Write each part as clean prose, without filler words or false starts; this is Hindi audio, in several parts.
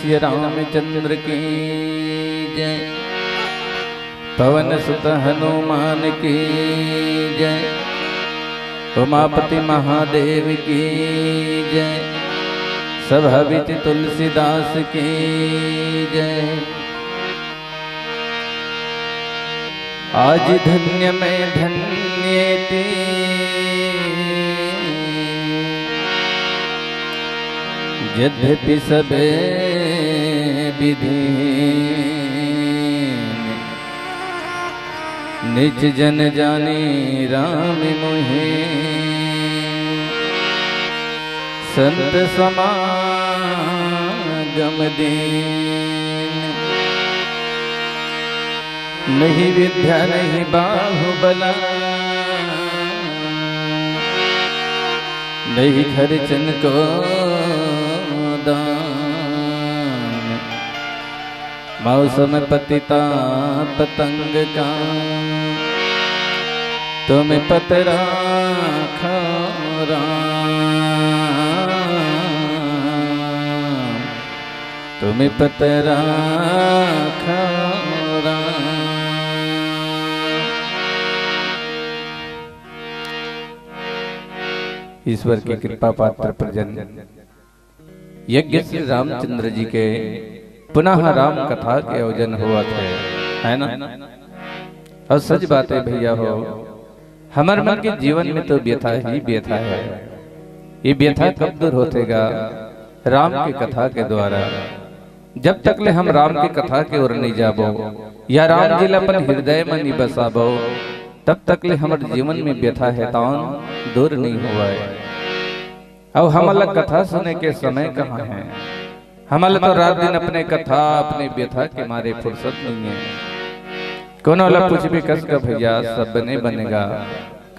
सिय रामचंद्र की जय। पवन सुत हनुमान की जय। उमापति महादेव की जय। सभा बिच तुलसीदास की जय। आज धन्य में धन्येति यद्यपि सबे विधि निज जन जानी राम मोहे। संत समागम दीन नहीं विद्या नहीं बाहुबला नहीं खर्चन को दान। मौसम पतिता पतंग का तुम पतरा तुम पतरा ईश्वर की कृपा पात्र प्रजन यज्ञ श्री रामचंद्र जी के पुनः राम कथा के आयोजन हुआ थे, है ना। और सच बात है भैया हो, हमारे मन के जीवन में तो व्यथा ही व्यथा है। ये व्यथा कब दूर होतेगा? राम की कथा के द्वारा। जब तक ले हम राम की कथा के ओर नहीं जाबो या राम जी अपन हृदय में नहीं बसाबो तब तक ले हमारे जीवन में व्यथा है तान दूर नहीं हुआ है। अब हमारा कथा सुने के समय कहाँ है? हमारा तो रात दिन अपने कथा अपने व्यथा के मारे फुर्सत नहीं है। कौन वाला कुछ भी कस का भैया सब बने बनेगा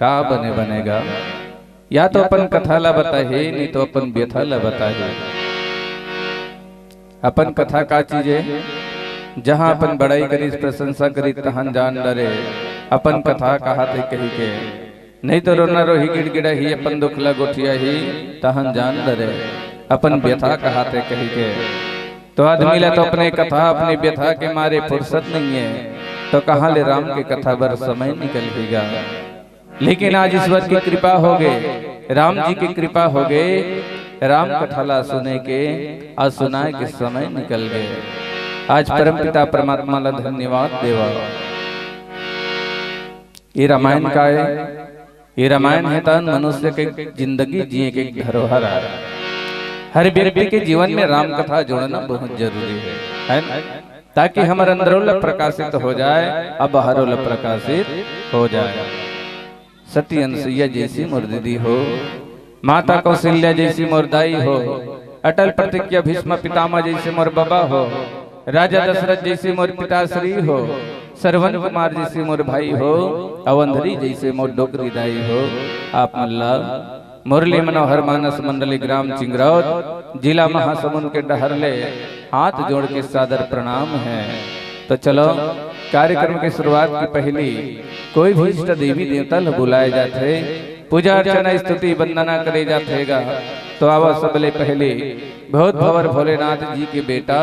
का बने बनेगा। या तो अपन कथा ला बताए नहीं तो अपन व्यथा ला बताए। अपन कथा का चीज है जहाँ अपन बड़ाई करी प्रशंसा करी तहन जान डरे। अपन कथा कहा थे कही के नहीं तो रोना रोही गिड़गिड़ा ही अपन दुखला गोठिया ही तहन जान डरे। अपन व्यथा कहा थे कही के तो आदमी ला तो अपने कथा अपने व्यथा के मारे फुर्सत नहीं है तो कहाँ ले राम की कथा बर समय निकलेगा। लेकिन आज ईश्वर की कृपा हो गए, राम जी की कृपा हो गए, राम कथा ला सुने के आज सुनाए के समय निकल गए। आज परमपिता परमात्मा ला धन्यवाद देवा। ये रामायण का है, ये रामायण है तन मनुष्य के जिंदगी जिए के धरोहर। हर व्यक्ति के जीवन में राम कथा जोड़ना बहुत जरूरी है ना? ताकि हमारे अंदरों प्रकाशित हो जाए अब बाहरों प्रकाशित हो जाए। सती अनसुईया जैसी मोर दीदी हो, माता कौशल्या जैसी मोर दाई हो, अटल प्रतिज्ञा भीष्म पितामह जैसे मोर बाबा हो, राजा दशरथ जैसे मोर पिताश्री हो, सरवन कुमार जैसे मोर भाई हो, अवंधरी जैसे मोर डोकरी दाई हो। आप मल्ला मुरली मनोहर मानस मंडली ग्राम चिंगरौद जिला महासमुंद के डहरले हाथ जोड़ के सादर प्रणाम है। तो चलो कार्यक्रम की शुरुआत की पहली कोई भी इष्ट देवी देवता ल बुलाए जाते, पूजा अर्चना स्तुति वंदना करे जातेगा। तो आवा सबले पहले बहुत भवर भोलेनाथ जी के बेटा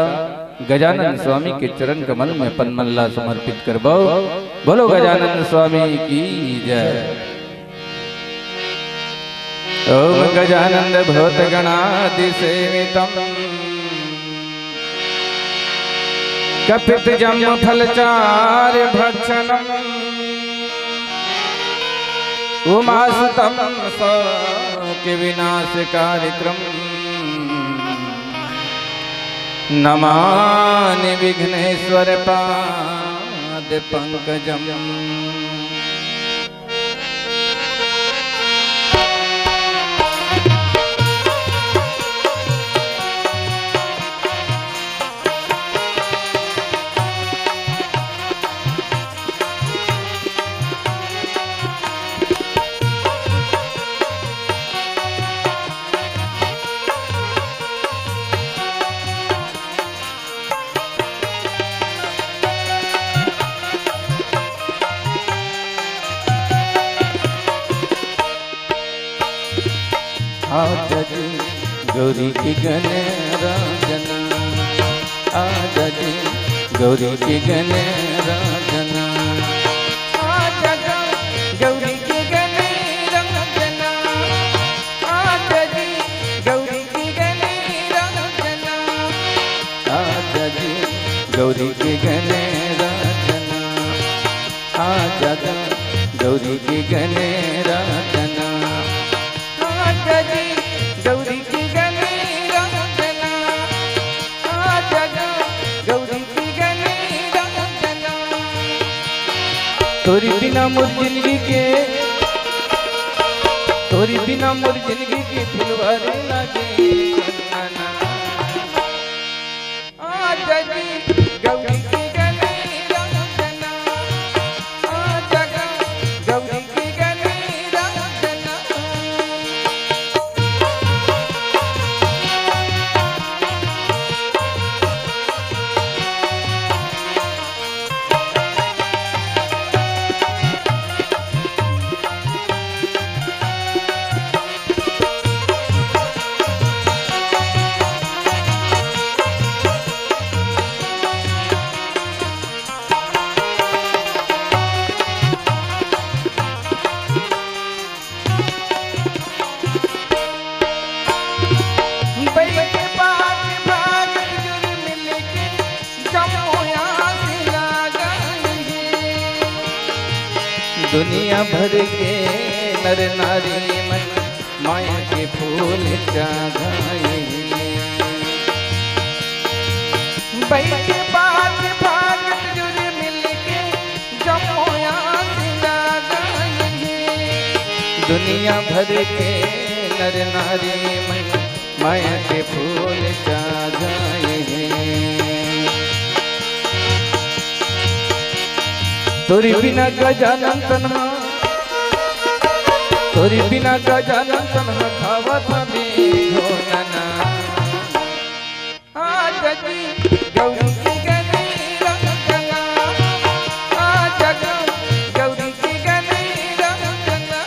गजानन स्वामी के चरण कमल में पन्मल्ला समर्पित करबो। बोलो गजानन स्वामी की जय। ओम गजानन भूत गणादि सेवितम कपित जम फलचार्य भक्षणम उमासुतम के विनाश कार्यक्रम नमानि विघ्नेश्वर पाद पंकजम। गौरी की गण राजन जी गौरी की गणेरा जना, आजा गौरी की गणेरा जना, आजा जी गौरी की गणेरा जना, आजा जी गौरी की गणेरा जना, आजा गौरी की गणेरा जना, आजा जी गौरी की गणेरा जना, आजा गौरी की गणेरा जना। तोरी बिना मोर जिंदगी के, तोरी बिना मोर जिंदगी की फुलवारी लागे चंदना, आजा जी गौरी की गणेरा जना, आजा गौरी की गणेरा जना। दुनिया भर के नर नारी मन माया के फूल चढ़ाए, बैठे बात भागत जुर मिलके जमोया सिला गाएंगे। दुनिया भर के नर नारी मन माया के फूल चढ़ाए। तोरी बिना गजानन तन्हा, तोरी बिना गजानन तन्हा खावत बेघोनना, आजा जी गौरी की गणेरा जना, आजा गौरी की गणेरा जना।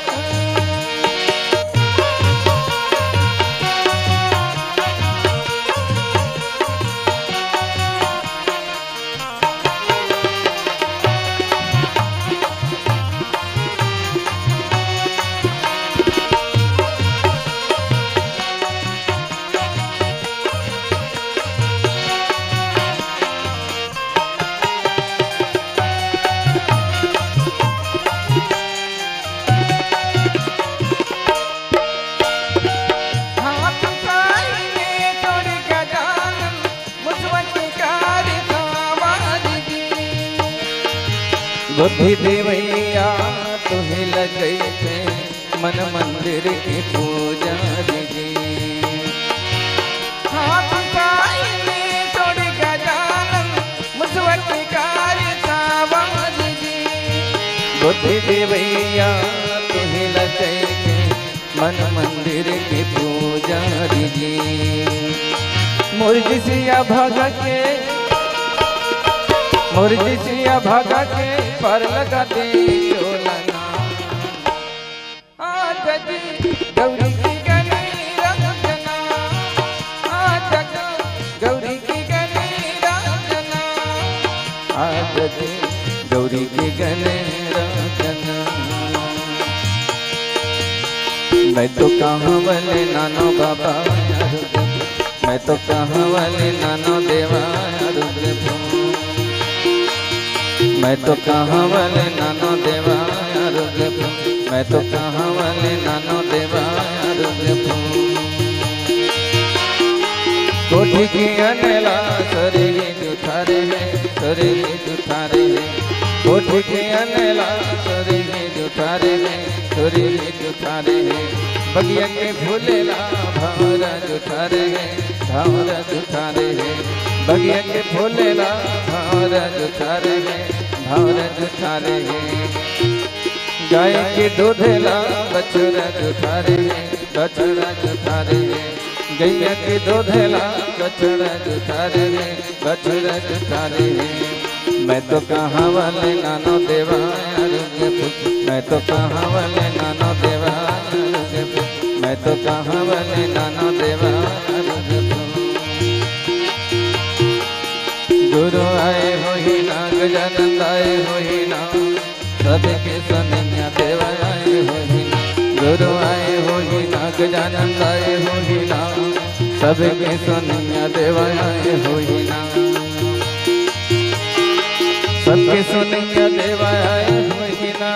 बुद्धि देवैया तुहे लगे थे मन मंदिर की पूजा जी, हाथ काई में तोड़ गजानन मुझवटकार सावार जी। बुद्धि देवैया तुहे लगे थे मन मंदिर की पूजा जी। मुर्जिसिया भागा के, मुर्जिसिया भागा के पर लगा दे चोलना, आजा जी गौरी की गणेरा जना, आजा गौरी की गणेरा जना, आजा जी गौरी की गणेरा जना। मैं तो कहाँ वाले नानो बाबा रुद्र, मैं तो कहाँ वाले नानो देवा रुद्र, मैं तो कहाँ वाले नानो देवा रुद्र, मैं तो कहाँ वाले नानो देवा रुद्र। कोठी की अनला सरेगी जुठारे है, सरेगी जुठारे है, कोठी की अनला सरेगी जुठारे है, सरेगी जुठारे है। बगिया के फूलेला भावरा जुठारे है, भावरा जुठारे है, बगिया के फूलेला भावरा जुठारे है, भावरा जुठारे है। गाय के दूधेला बछड़ा जुठारे है, बछड़ा जुठारे है, गैया के दूधेला बछड़ा जुठारे है, बछड़ा जुठारे है। मैं तो कहाँ वाले नानो देवा मैं तो कहाँ वाले नानो देवा, मैं तो कहाँ वाले नानो देवा। गुरु आए हो ही ना गजानंद आए हो ही ना सबके सोनैया देव आए हो ही ना गुरु आए हो ही ना गजानंद आए हो ही ना सबके सोनैया देव आए हो ही ना सबके सोनैया देव आए हो ही ना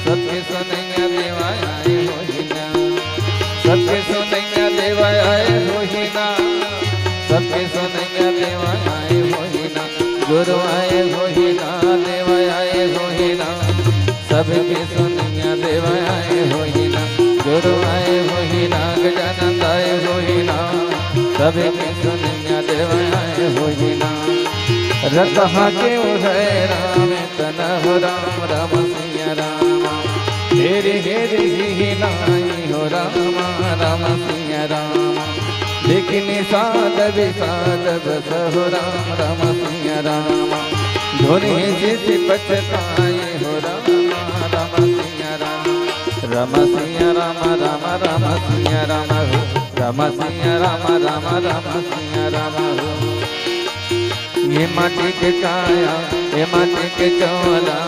सबके सोनैया देव आए हो ही ना सबके सोनैया देव आए हो ही ना सबके सोनैया देव आए हो ही ना गुरु आए हो ही ना देव आए हो ही ना सबके सोनैया देव आए हो ही ना गुरु आए हो ही ना गजानंद आए हो ही ना सबके सोनैया देव आए हो ही ना रतहा के है राम तना हो राम राम सिया राम हेरे हेरे ही नाई हो राम राम सिया राम देखने साध विसाद बस हो राम राम सिया राम धोने से पछताए हो राम राम सिया राम राम सिया राम राम राम सिया राम हो राम सिया राम राम राम सिया राम हो ये माटी के काया ये माटी के चोला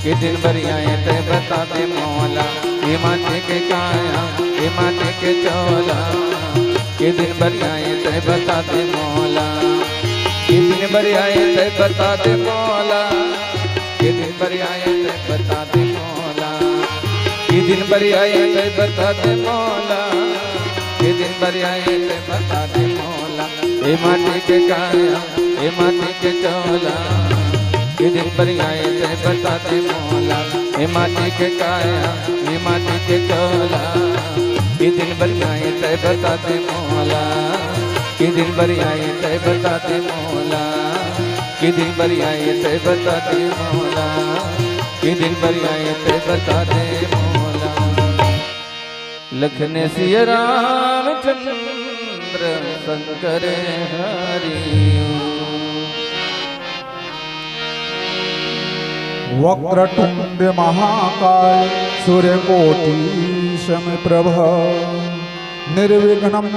कि दिन भर आए ते बता दे मौला ये माटी के काया ये माटी के चोला कि दिन भर आए ते बता दे मौला कि दिन भर आए ते बता दे मौला कि दिन भर आए ते बता दे मौला कि दिन भर आए ते बता दे मौला कि दिन भर आए ते बता दे मौला ये माटी के काया ये माटी के चोला कि दिन भर आए ते बता दे मौला ये माटी के काया ये माटी के चोला कि दिन भर आए ते बता दे मौला कि दिन भर आए ते बता दे मौला कि दिन भर आए ते बता दे मौला कि दिन भर आए ते बता दे मौला लखने सिया रामचंद्र शंकर हरि वक्रतुंड महाकाय सूर्यकोटि समप्रभ निर्विघ्नं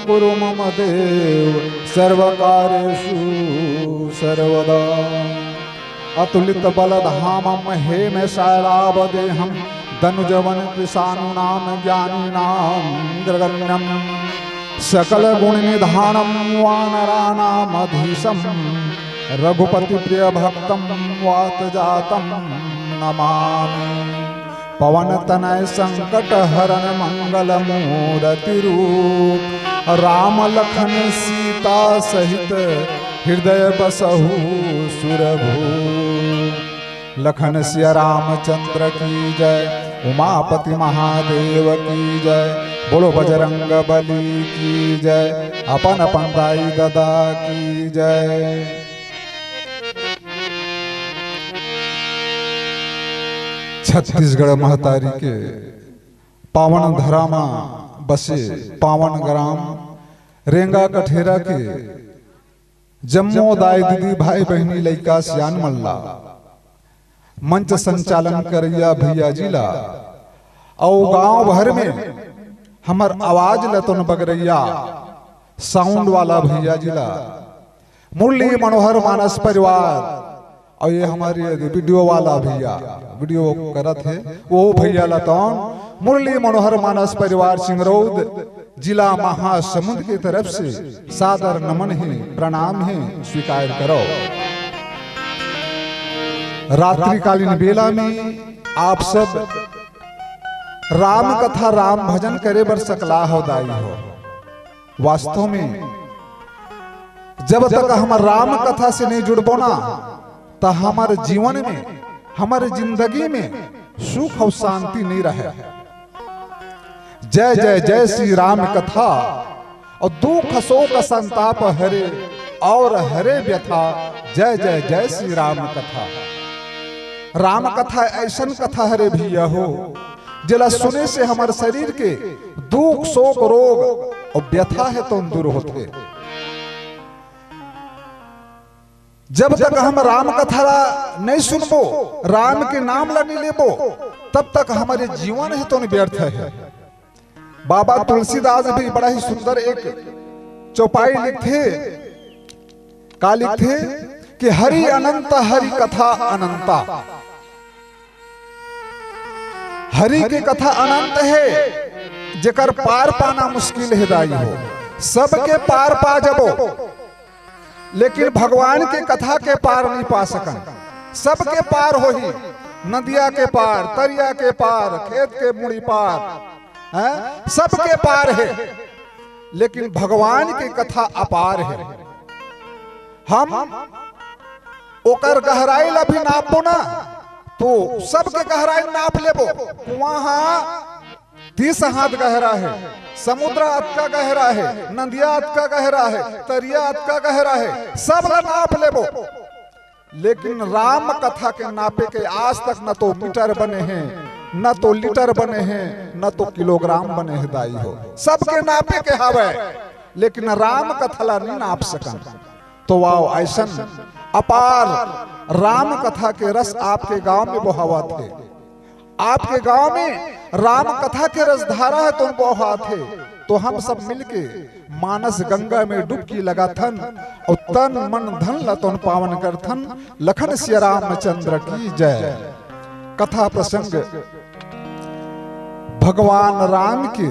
कुरु मम देव सर्वकार्येषु सर्वदा अतुलित बलधामं हेमशैलावदेहं धनुजवन कृशानूनां ज्ञानिनां ग्रगण्यं सकल गुण निधानं वानराणामधीशं रघुपति प्रिय भक्तं वात जातं नमामि पवन तनय संकट हरण मंगल मूर्ति रूप राम लखन सीता सहित हृदय बसहु सुरभूप लखन सिया रामचंद्र की जय उमापति महादेव की जय बोलो बजरंग बली की जय अपन अपन दाई ददा की जय। छत्तीसगढ़ महतारी के पावन धरामा बसे पावन ग्राम रेंगा कठेरा के जम्मो दाई दीदी भाई बहनी लइका सियान मल्ला मंच संचालन करिया भैया जिला और गांव भर में हमर आवाज लतन बगरैया साउंड वाला भैया जिला मुरली मनोहर मानस परिवार और ये हमारे वीडियो वाला भैया वीडियो करत है वो भैया लतौन मुरली मनोहर मानस परिवार सिंगरौद जिला महासमुंद की तरफ से सादर नमन है प्रणाम है स्वीकार करो। रात्रिकालीन बेला में आप सब राम कथा राम भजन करे बर सकला हो दाई हो। वास्तव में जब तक हम राम कथा से नहीं जुड़बो ना तो हमारे जीवन में हमारे जिंदगी में सुख और शांति नहीं रहे। जय जय जय श्री राम कथा और दुख शोक संताप हरे और हरे व्यथा जय जय जय श्री राम कथा। राम कथा ऐसन कथा हरे भैया हो जला सुने से हमारे शरीर के दुख शोक रोग और व्यथा है तो दूर होते। जब तक हम राम कथा नहीं सुनबो राम के नाम ला नहीं लेबो तब तक हमारे जीवन है तो व्यर्थ है। बाबा तुलसीदास भी बड़ा ही सुंदर एक चौपाई लिखे का लिखे कि हरि अनंत हरि कथा अनंता। हरि की कथा अनंत है, जेकर पार पाना मुश्किल है दाई हो, सबके पार पा जबो, लेकिन भगवान की कथा के पार नहीं पा सकन। सबके पार हो ही, नदिया के पार, तरिया के पार, खेत के मुड़ी पार, सबके पार है, लेकिन भगवान की कथा अपार है। हम ओकर गहराई अभी नापो ना तो सबके गहराई नाप लेबो। वहां 30 हाथ गहरा है, समुद्र अत का गहरा है, नदिया अत का गहरा है, तरिया अत का गहरा है, सब नाप लेबो। लेकिन राम कथा के नापे के आज तक न तो मीटर बने हैं, न तो लीटर बने हैं, न तो किलोग्राम बने हैं दाई हो। सबके नापे के हवे, लेकिन राम कथा ला नहीं नाप सकन। तो वाओ ऐसन अपार राम कथा के रस आपके गांव में बहावा थे। आपके गांव में राम कथा के रस धारा है तो बहा थे। तो हम सब मिलके मानस गंगा में डुबकी लगाथन और तन मन धन लतन पावन करथन। लखन सिया रामचंद्र की जय। कथा प्रसंग भगवान राम के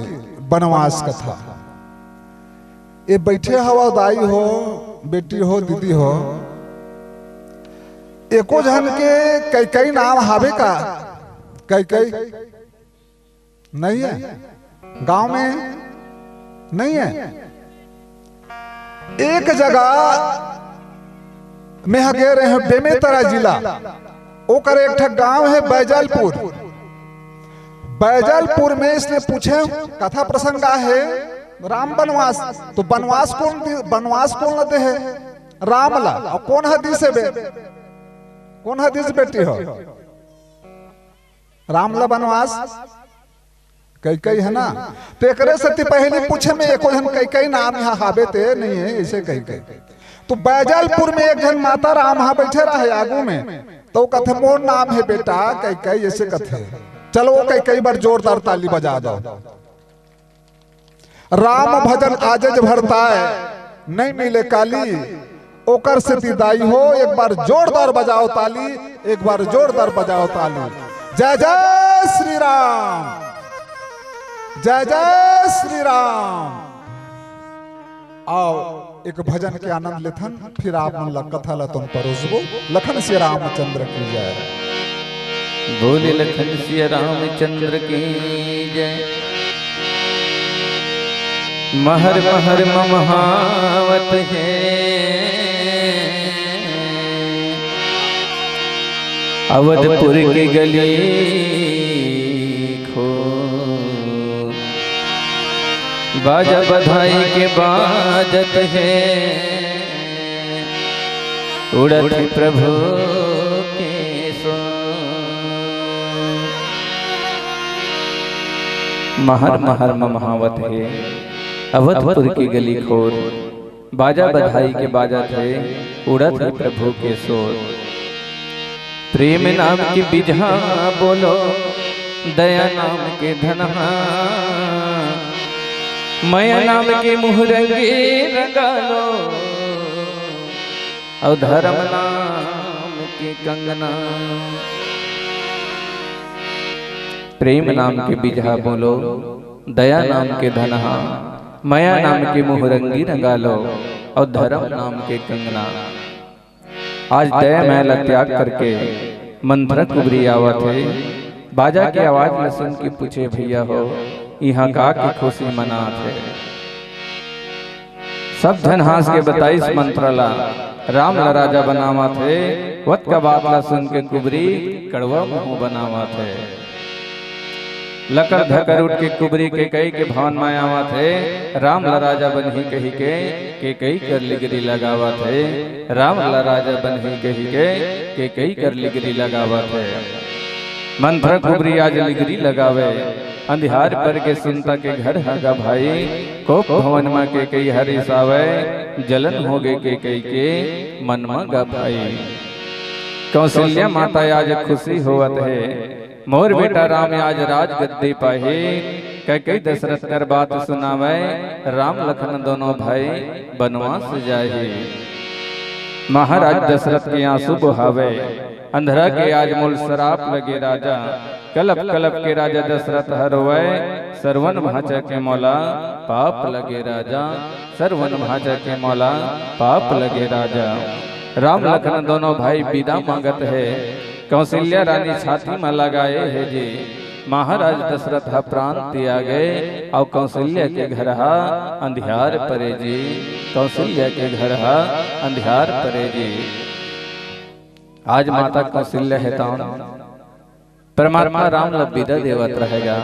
वनवास कथा। ये बैठे हवा दाई हो, बेटी हो, दीदी हो, एको जन के कई कई नाम हावे का? कई कई नहीं है, गांव में नहीं है। एक जगह में गे रहे हैं बेमेतरा जिला, ओकर एक ठा गांव है बैजलपुर। बैजलपुर में इसने पूछे कथा प्रसंग है राम वनवास, तो वनवास कौन लते है? राम ला। और कौन हदीस है बे? कौन हदीस बेटी हो? राम ला वनवास कई कई है ना। तो एक से पहले पूछे में एको जन कई कई नाम यहाँ हावे ते नहीं है, ऐसे कई कई। तो बैजलपुर में एक जन माता राम यहाँ बैठे रहे आगू में, तो कथे मोर नाम है बेटा कई कई, ऐसे कथे। चलो वो कई कई बार जोरदार ताली बजा दो। राम भजन आजज भरता है, नहीं मिले काली, ओकर से दाई हो। एक बार जोरदार बजाओ ताली, एक बार जोरदार बजाओ ताली। जय जय श्री राम, जय जय श्री राम। आओ एक भजन के आनंद लेथन, फिर आप मन कथा ला तुम परोसबो। लखन सिया रामचंद्र की जय। बोले लखन सिया रामचंद्र की जय। महर महर ममहावत है, अवधपुर की गली खो, बाजा बधाई के बाजत है, उड़त प्रभु के सो। महर महर ममहावत है, अवधपुर की गली खोर, बाजा बधाई के बाजा थे, उड़त है प्रभु के सोर। प्रेम नाम की बिजहा बोलो, दया नाम के धनहा, मया नाम के मुहरंगे रंगालो, और धर्म नाम के कंगना। प्रेम नाम के बिजहा बोलो, दया नाम के धनहा, मया नाम के मुहरंगी रंगालो, और धर्म नाम के कंगना। आज दया मैला त्याग करके मंत्र कुबरी आवत है। बाजा की आवाज में सुन के पूछे भैया हो यहाँ का की खुशी मनात है। सब धन हास के बताइस मंत्र ला, राम ला राजा बनावत है। वत का बात ला सुन के कुबरी कड़वा मुंह बनावत है। लकर धकर उठ के कुबरी के कई के भवन में आवत है। राम ला राजा बनही कही के कई कर लिगरी लगावत है। राम ला राजा बनही कही के कई कर लिगरी लगावत है। मंत्र कुबरी आज लिगरी लगावे, अंधियार पर के सुनता के घर हगा भाई। कोप भवन में के कई हरिसावे, जलन हो गे के कई के मन में गा भाई। कौशल्या माता आज खुशी होवत है, मोर बेटा राम आज राज गद्दी पाहे। कई दशरथ कर बात सुनावे, राम लखन दोनों भाई बनवास जाए। महाराज दशरथ के आंसू बहावे, अंधरा के आज मूल शराप लगे राजा, कलप कलप के राजा दशरथ हरवै, सरवन भाचा के मौला पाप लगे राजा, सरवन भाचा के मौला पाप लगे राजा। राम लखन दोनों भाई विदा मांगत है, कौशल्या रानी छाती में लगाए है जी, महाराज दशरथ प्राण त्यागे और कौशल्या के घर अंधियार परे जी, कौशल्या के घर अंधियार परे जी। आज माता कौशल्या है तो परमात्मा राम लबिदा देवत रहेगा,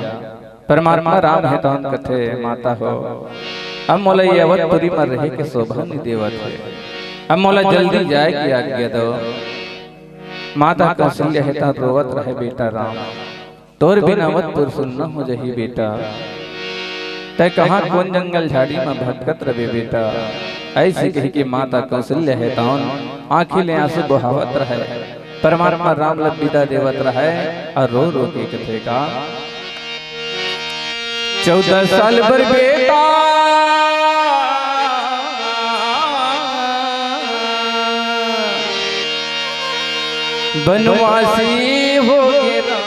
परमात्मा राम है तो कथे माता हो। अब मोला ये अवधपुरी में रहे के शोभा नहीं देवत है, अब मोला जल्दी जाए की आज्ञा दो। माता कौशल्या है तो रोवत रहे बेटा राम, तोर बिना अवधपुर सुनना हो जही बेटा, तय कहाँ कौन जंगल झाड़ी में भटकत रहे बेटा। ऐसी कही कि माता कौशल्या है तान आंखें ले आंसू बहावत रहे, परमात्मा राम लबिदा देवत रहे और रो रो के कथे का 14 साल भर बेटा बनवासी हो गया,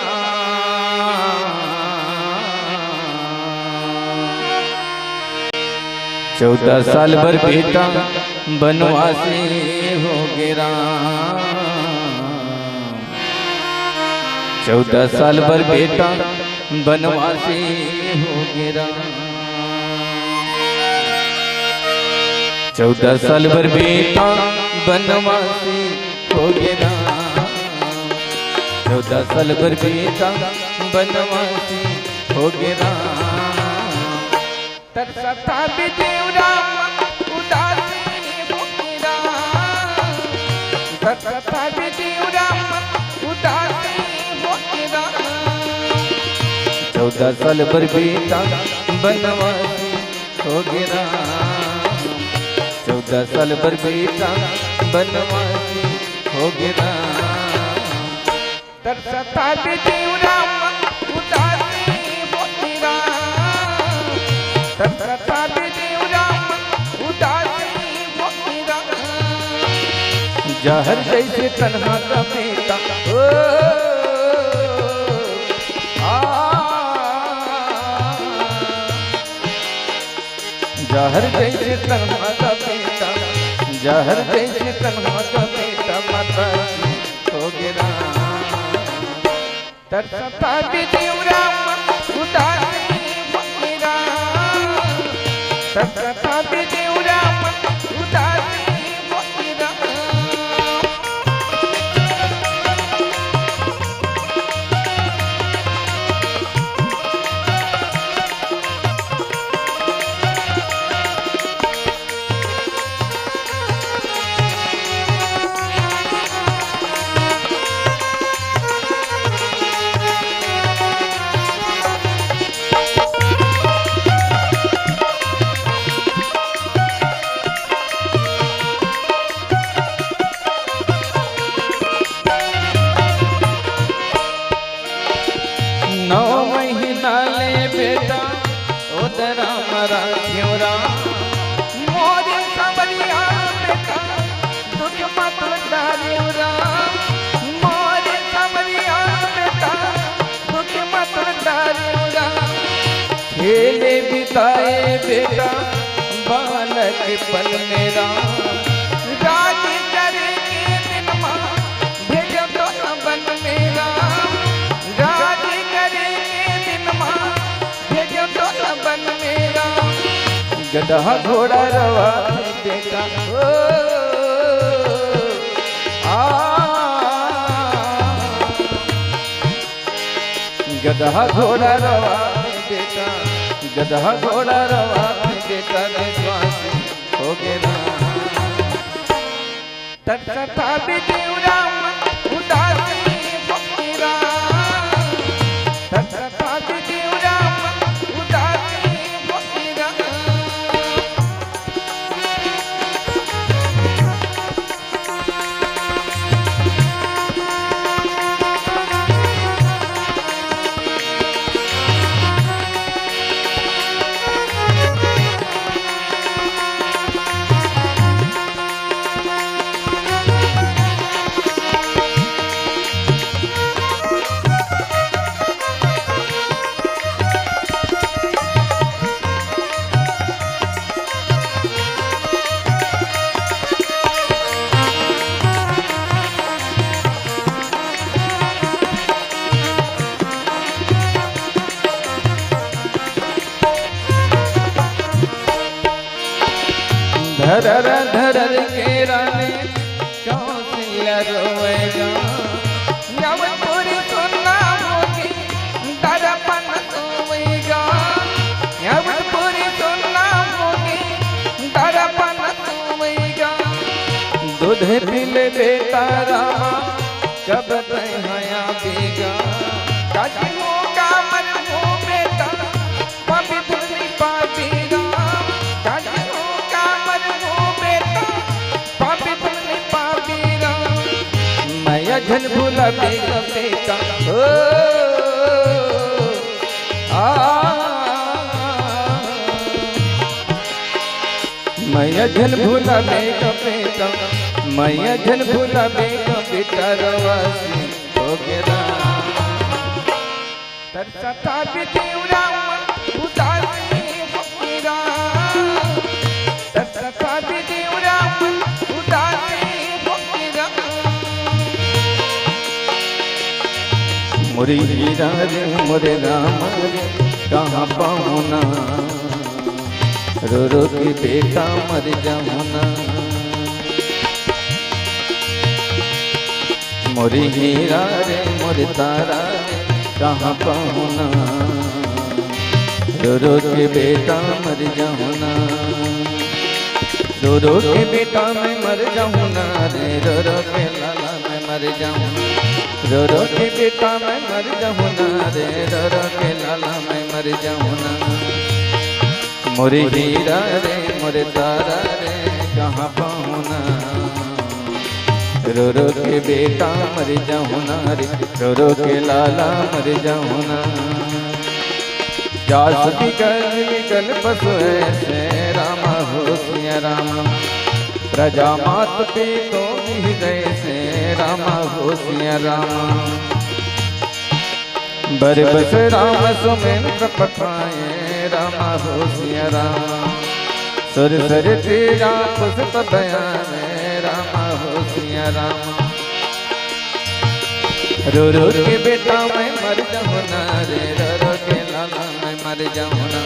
14 साल भर बेटा बनवासी हो गया, 14 साल भर बेटा बनवासी हो गया, 14 साल भर बेटा बनवासी हो गया, 14 साल भर बेटा बनवासी हो गया। तरसता देव राम उदासी हो गिरा, तरसता देव राम उदासी हो गिरा, 14 साल भर बेटा बनवासी हो गया, 14 साल भर बेटा बनवासी हो गया। तरसता देव राम उदासी हो गिरा, तरसता देव राम उदासी हो गिरा। जहर जैसे तन्हा का बेटा ओ जहर जैसे तन्हा का बेटा, जहर जैसे तन्हा का बेटा माता हो गया। तरसता देव राम उदासी हो गिरा, तरसता देव राम उदासी हो गिरा। मोरे समरिया बेटा दुख मत डारियो राम, मोरे समरिया बेटा दुख मत डारियो राम। खेले बिताए बेटा बालक पल मेरा, राज करे के दिन माँ भेजो तो बन मेरा, राज करे के दिन माँ भेजो तो बन मेरा। गधा घोड़ा रवा बेटा ओ गधा घोड़ा रवा बेटा, गधा घोड़ा रवा बेटा विश्वासी हो गया। तरसता देव राम उदासी हो गिरा, तरसता देव राम उदासी हो गिरा। धरर धरर के रानी कौशल्या रोएगा यवनपुरी सुनना होगी दर्पण सोएगा यवनपुरी सुनना होगी दर्पण सोएगा दूध पिले बेटा रामा कब तैया बेगा काजी होगा मन हो बेटा पवित्र पापीगा काजी होगा मन हो बेटा पवित्र पापीगा मैं झन भूला बेगा बेटा ओ मैं झन भूला बेगा बेटा मैं झन भूला बेगा बेटा रवासी हो गया तरसता बिदेवरा उदासी फकीरा तरसता बिदेवरा उदासी फकीरा मुरी हीरा रे मुरे राम रे कहाँ पाऊना रो रो के बेटा मर जाऊना मुरी हीरा रे मुरे तारा रे कहाँ पाऊना रो रो के बेटा मर जाऊना रो रो के बेटा मैं मर जाऊना रे रो रो के लाला मैं मर जाऊना रो रो के बेटा मैं मर जाऊना रे रो रो के लाला मैं मर जाऊना मोरे हीरा रे मोरे तारा रे कहाँ पाऊना रो रो के बेटा मर जाऊना रे रो रो के लाला मर जाऊना जास बिगल बिगल पशु ऐसे रामा हो सिया रामा प्रजा मात पे तो हृदय से रामा हो सिया रामा बर बस राम सुमेंद्र पठाए रामा हो सिया रामा सुर सर तेरा पुष्प बयान रामा हो सिया रामा रो रो के बेटा मैं मर जाऊना रे रो रो के लाला मैं मर जाऊना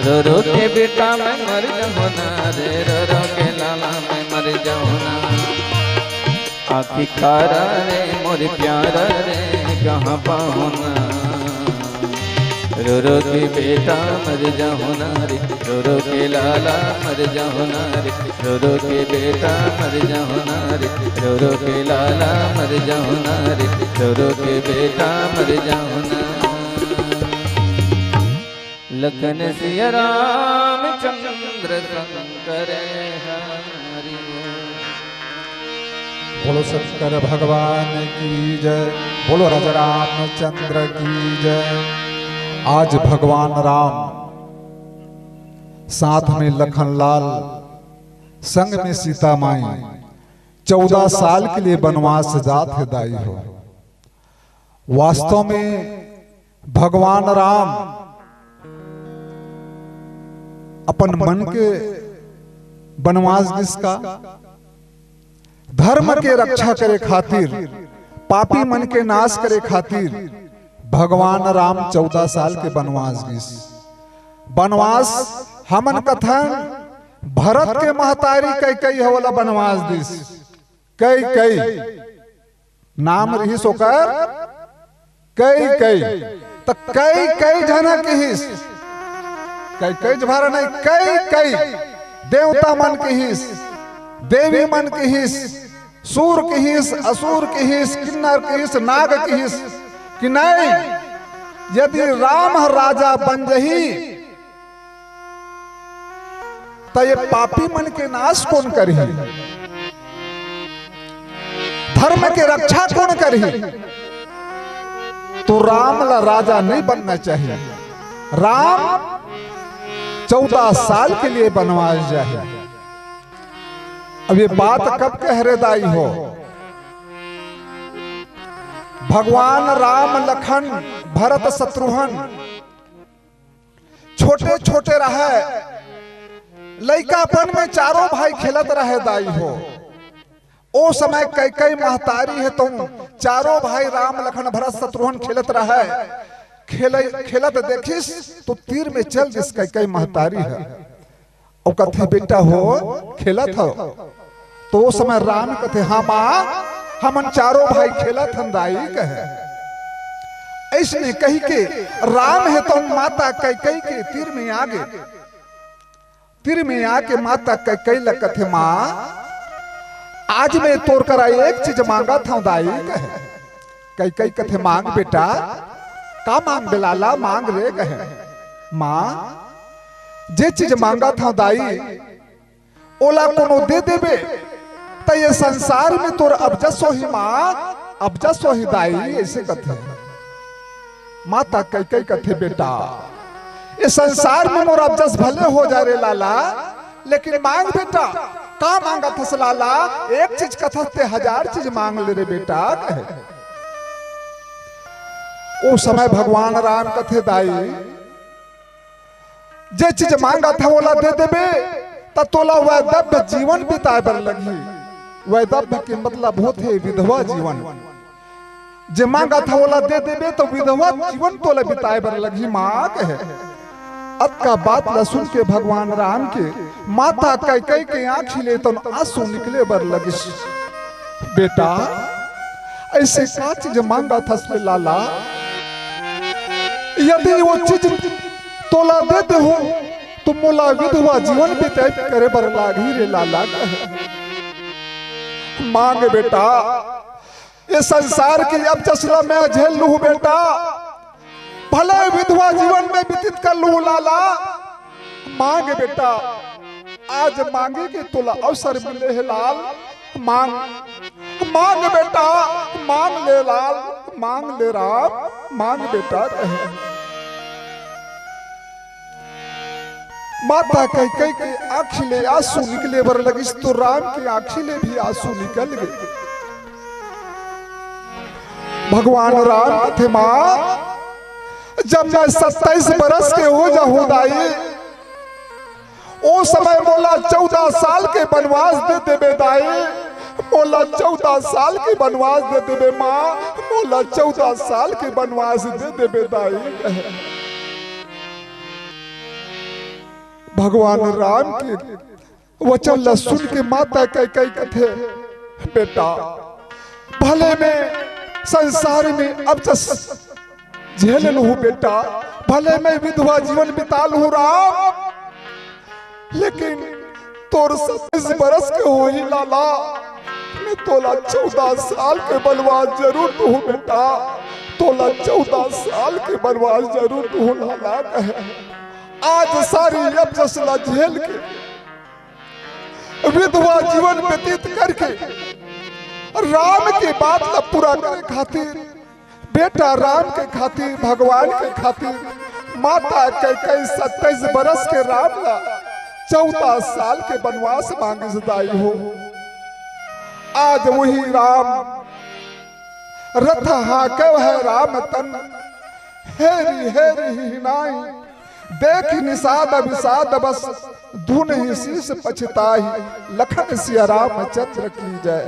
रो रो के बेटा मैं मर जाऊना रे रो रो के लाला मैं मर जाऊना आखी खारा रे मोर प्यारा रे कहाँ पाऊना रो रो के बेटा मर जाऊना रे रो रो के लाला मर जाऊना रे रो रो के बेटा मर जाऊना रे रो रो के लाला मर जाऊना रे रो रो के बेटा मर जाऊना लखन सिया राम चंद्र शंकर हरि बोलो शंकर भगवान की जय, बोलो राजा रामचंद्र की जय। आज भगवान राम साथ में लखनलाल संग में सीता माई 14 साल के लिए वनवास जात है दाई हो। वास्तव में भगवान राम अपन मन के वनवास जिसका धर्म के रक्षा करे खातिर, पापी मन के नाश करे खातिर भगवान राम 14 साल के वनवास गिस। वनवास हमन कथन भरत के महतारी कई कई होला वनवास दिस, कई कई नाम रही सोकर कई कई तो कई कई जनक हिस, कई कई जभारा नहीं, कई कई देवता मन के हिस, देवी मन के हिस, सूर के हिस, असुर के हिस, किन्नर के हिस, नाग के हिस कि नहीं। यदि राम राजा बन जही तो ये पापी मन के नाश कौन करी, धर्म के रक्षा कौन करी। तो राम ला राजा नहीं बनना चाहिए। राम 14 साल के लिए वनवास जाए। अब ये बात कब कहरेदाई हो। भगवान राम लखन भरत शत्रुघ्न छोटे छोटे रहे, लइकापन में चारों भाई खेलत रहे दाई हो। ओ समय कई कई महतारी है, तुम चारों भाई राम लखन भरत शत्रुघ्न खेलत रहे। खेलत देखिस तो तीर में चल जिस कई कई महतारी है। और कथे बेटा हो खेलत हो। तो उस समय राम कथे हाँ माँ हमन चारों भाई खेलत हन दाई कहे। ऐसने कही के राम है तो माता कैकई के तीर में आगे, तीर में आके माता कैकई लकथे माँ आज मैं तोड़ कर आई एक चीज मांगा था दाई कहे। कैकई कथे मांग बेटा का मांग बेलाला मांग रे कहे। माँ जे चीज मांगा था दाई ओला कोनो दे देबे तो ये संसार में तोर अबजसो ही माँ अबजसो ही दाई ऐसे कथे। माता कैकई कथे बेटा ये संसार में मोर अबजस भले हो जा रे लाला लेकिन मांग बेटा का मांगा थस लाला एक चीज कथते 1000 चीज मांग ले रे बेटा कहे। ओ समय भगवान राम कथे दाई जे चीज मांगा था ओला दे देबे त तोला वैधव्य जीवन बिताए बर लगी। वैधव्य के मतलब होते विधवा जीवन। जे मांगा था ओला दे देबे तो विधवा जीवन तोला बिताए बर लगी मां कहे। अत का बात ला सुन के भगवान राम के माता कैकई के आंख ले तो आंसू निकले बर लगी। बेटा ऐसे का चीज मांगा था लाला यदि वो चीज तोला देते हो तो मोला विधवा जीवन बिताए करे बर लागी रे लाला कहे। मांग बेटा ये संसार की अब जसला मैं झेल लूं बेटा भले विधवा जीवन में व्यतीत कर लूं लाला। मांग बेटा आज मांगे के तोला अवसर मिले है लाल। मांग मांग बेटा मांग ले लाल मांग ले राम मांग बेटा कहे। माता कैकई के आंखिले आंसू निकले बर लगिस तो राम के आंखिले भी आंसू निकल गए। भगवान राम कथे मां जब मैं 27 बरस के हो जाऊं दाई ओ समय मोला 14 साल के वनवास दे देबे दाई। मोला 14 साल के वनवास दे देबे मां मोला 14 साल के वनवास दे देबे दाई। भगवान राम के वचन ला सुन के माता कैकई कथे बेटा भले में संसार में अब झेल लूं बेटा भले मैं विधवा जीवन बिता लूं राम लेकिन तोर 27 बरस के हो ही लाला मैं तोला 14 साल के वनवास जरूर दूं बेटा तोला 14 साल के वनवास जरूर दूं लाला कहे। आज सारी अब जसला झेल के विधवा जीवन व्यतीत करके राम के बात ला पूरा करे खातिर बेटा राम के खातिर भगवान के खातिर माता कैकई 27 बरस के राम ला 14 साल के वनवास मांगे सदाई हो। आज वही राम रथ हाके है राम तन हेरी हेरी हिनाई देख निषाद अभिषाद बस धुन ही शीश पछताई लखन सिया रामचंद्र की जय।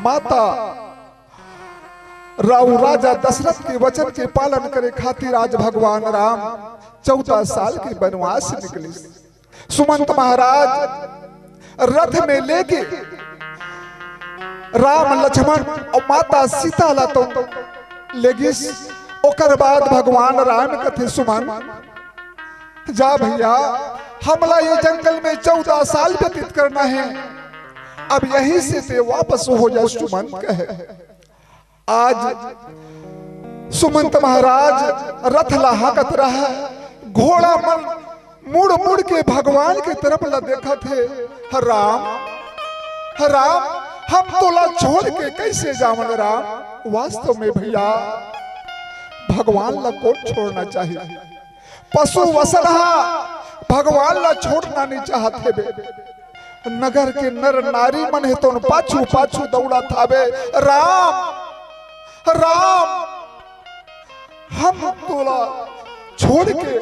माता राव राजा दशरथ के वचन के पालन करे खातिर आज भगवान राम 14 साल के वनवास निकले। सुमंत महाराज रथ में लेके राम लक्ष्मण और माता सीता ला तो लेगिस। ओकर बाद भगवान राम कथे सुमन जा भैया हमला ये जंगल में 14 साल व्यतीत करना है अब यहीं से ते वापस हो जा सुमन कहे। आज सुमंत महाराज रथ लाहकत रहा घोड़ा मन मुड़ मुड़ के भगवान की तरफ ला देखा थे। राम राम हम तोला छोड़ के कैसे जावन राम। वास्तव में भैया भगवान ला कौन छोड़ना चाहिए। पशु वसनहा भगवान ला छोड़ना नहीं चाहते बे। नगर के नर नारी मन है तो पाछू पाछू दौड़ा थावे राम राम हम तोला छोड़ के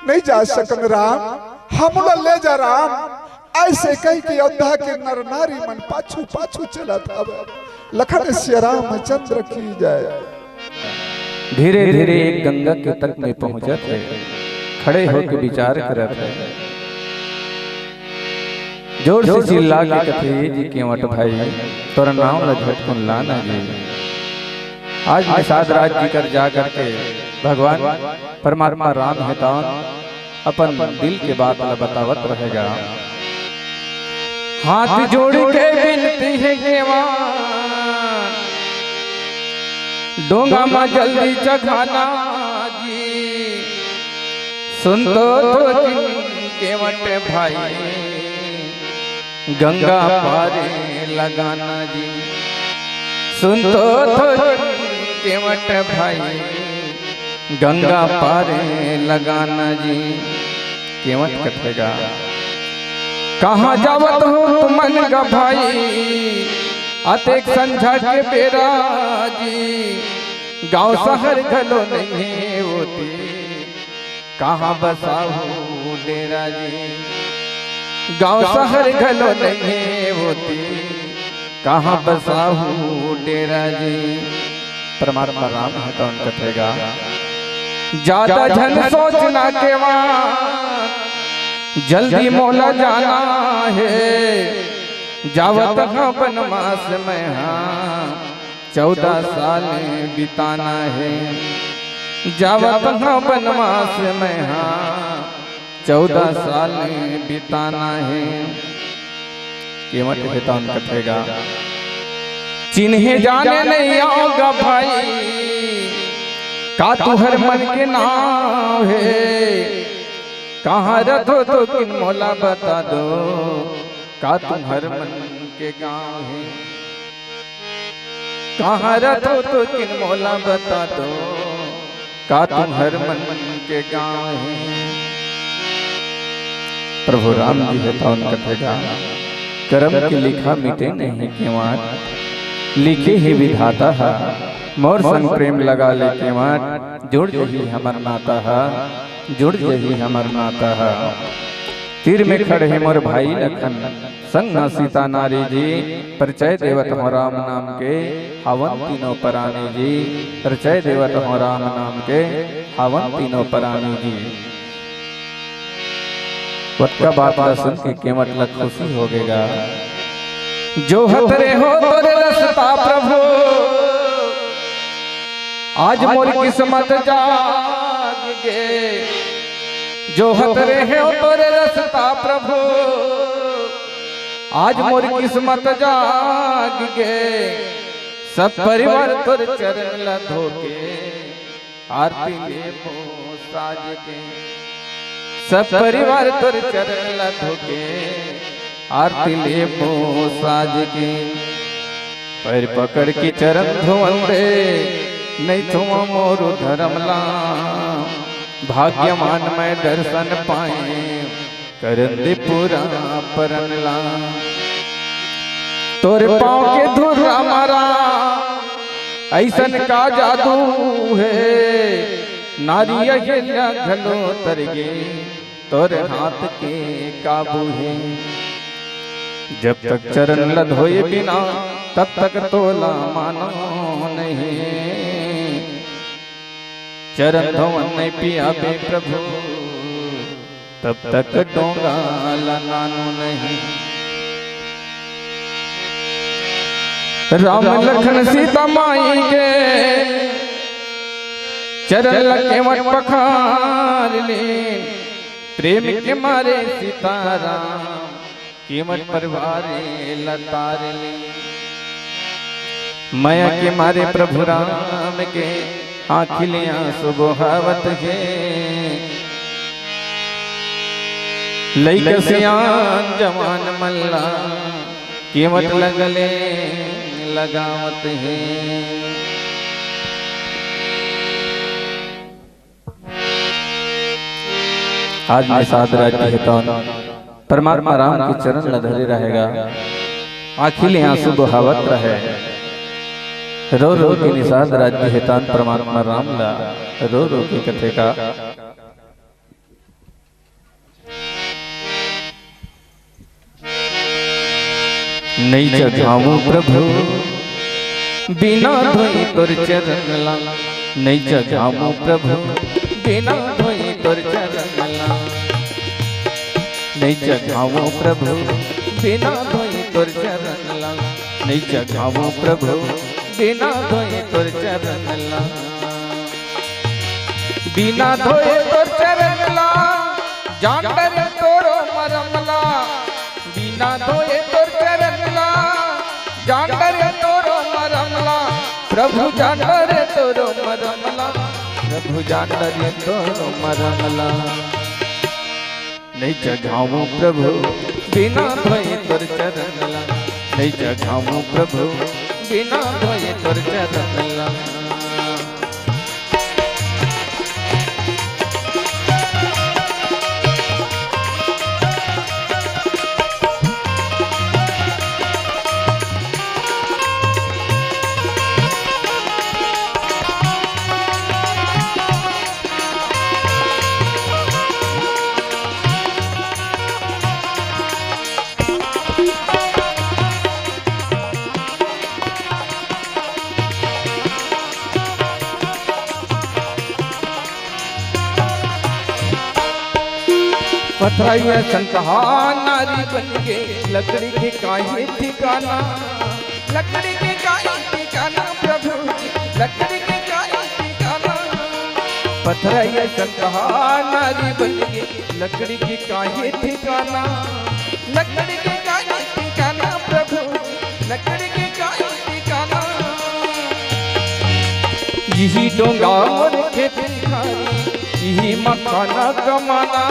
नहीं जा सकन राम हम ले जा राम। ऐसे कह के अयोध्या के नर नारी मन पाछू पाछू चला था। लखन श्री रामचंद्र की जय। धीरे धीरे एक गंगा के तट में पहुंचत है खड़े होकर विचार करत है जोर से चिल्ला के कथे जी केवट भाई तोरा नाम ल झटकुन लाना जी। आज निषाद राज जी कर जा करके भगवान परमात्मा राम हेतान अपन दिल के बात ल बतावत रहेगा। हाथ जोड़ के विनती है केवान डोंगा में जल्दी चखाना जी। सुन तो केवट भाई गंगा पारे लगाना जी। सुन तो केवट भाई गंगा पारे लगाना जी। केवट कथेगा कहाँ जावत हो तुमन का भाई अतेक संझा के बेरा जी। गांव शहर घलो नहीं होती कहाँ बसाऊ डेरा जी। गांव शहर घलो नहीं होती कहाँ बसाऊ डेरा जी। परमात्मा राम है तो कथेगा ज्यादा झन सोचना के जल्दी मोला जाना है। जावत हाँ बनवास में हाँ 14 साल बिताना है। जावत हाँ बनवास में हाँ 14 साल बिताना है। केवट हेतान कथेगा चिन्हे जाने नहीं आओगा भाई का तुहर मन के नाम है। कहाँ रथो तो किन मोला बता दो का तुम्हार मन के गाँव है। कहाँ रथो तो किन मोला बता दो का तुम्हार मन के गाँव है। प्रभु राम जी हेतान कथेगा कर्म की लिखा मिटे नहीं केवट लिखे ही विधाता है। मोर संग प्रेम लगा ले केवट जुड़ जही हमर नाता है। जुड़ जही हमर नाता है। तीर में खड़े हैं मोर भाई लखन संग सीता नारी जी। परिचय देवत हो राम नाम के हवन तीनों परानी जी। परिचय देवत हो राम नाम के हवन तीनों परानी जी। वक्त का बात सुन के केवट लग खुशी हो गएगा। जो हतरे हो तोरे रस्ता प्रभु आज मोर किस्मत जाग गे। जो हतरे है तोरे रस्ता प्रभु आज मोर किस्मत जाग गे। सब परिवार तोर चरण ल धोके आरती ले साज के। सब परिवार तोर चरण ल धोके आरती ले साज के। पैर पकड़ के चरण धोवन दे नहीं छुआ मोर धर्मला। भाग्यवान मैं दर्शन पाए करन दे पूरा परनला। तोरे पाँव के धुरा मारा ऐसन का जादू है। नारी अहिल्या घलो तरगे तोरे हाथ के काबू है। जब तक चरण ल धोए बिना तब तक तोला मानो नहीं। चरण धोवन नहीं पिया बे प्रभु तब तक डोंगा लानो नहीं। राम लखन सीता माई के चरण लगे मत पखार ले। प्रेम के मारे सीताराम कीमत परवारे लतार ले। माया के मारे प्रभु राम के आखिलियां सुबहावत है। लइक सियान जवान मल्ला कीमत लगले लगावत है। आज निषाद राज्य हेतान परमात्मा राम के चरण ल धरे रहेगा। आखिल आंसू बहावत रहे। रो रो के निषाद राज्य हेतान परमात्मा राम ला रो रो के कथे का नहीं जगाऊं प्रभु बिना धोई तोर चरण ला। नहीं जगाऊं प्रभु बिना धोई तोर चरण ला। नहीं जगाऊं प्रभु बिना धोए तोर चरण लाल नहीं जगाऊं प्रभु बिना धोए तोर चरण लाल बिना धोए तोर चरण लाल जान डर तोरो मरमला बिना धोए तोर चरण लाल जान डर तोरो मरमला प्रभु जान डर तोरो मरमला प्रभु जान डर तोरो मरमला नहीं जगाऊं प्रभु बिना धोए तोर चरण लाल नहीं जगाऊं प्रभु बिना धोए तोर चरण लाल पथराइया संतहा नारी बन के लकड़ी के काहे ठिकाना लकड़ी के काहे ठिकाना प्रभु लकड़ी के काहे ठिकाना पथराइया संतहा नारी बन के लकड़ी के काहे ठिकाना लकड़ी के काहे ठिकाना प्रभु लकड़ी के काहे ठिकाना यही डोंगा और खेती खारी यही मकाना कमाना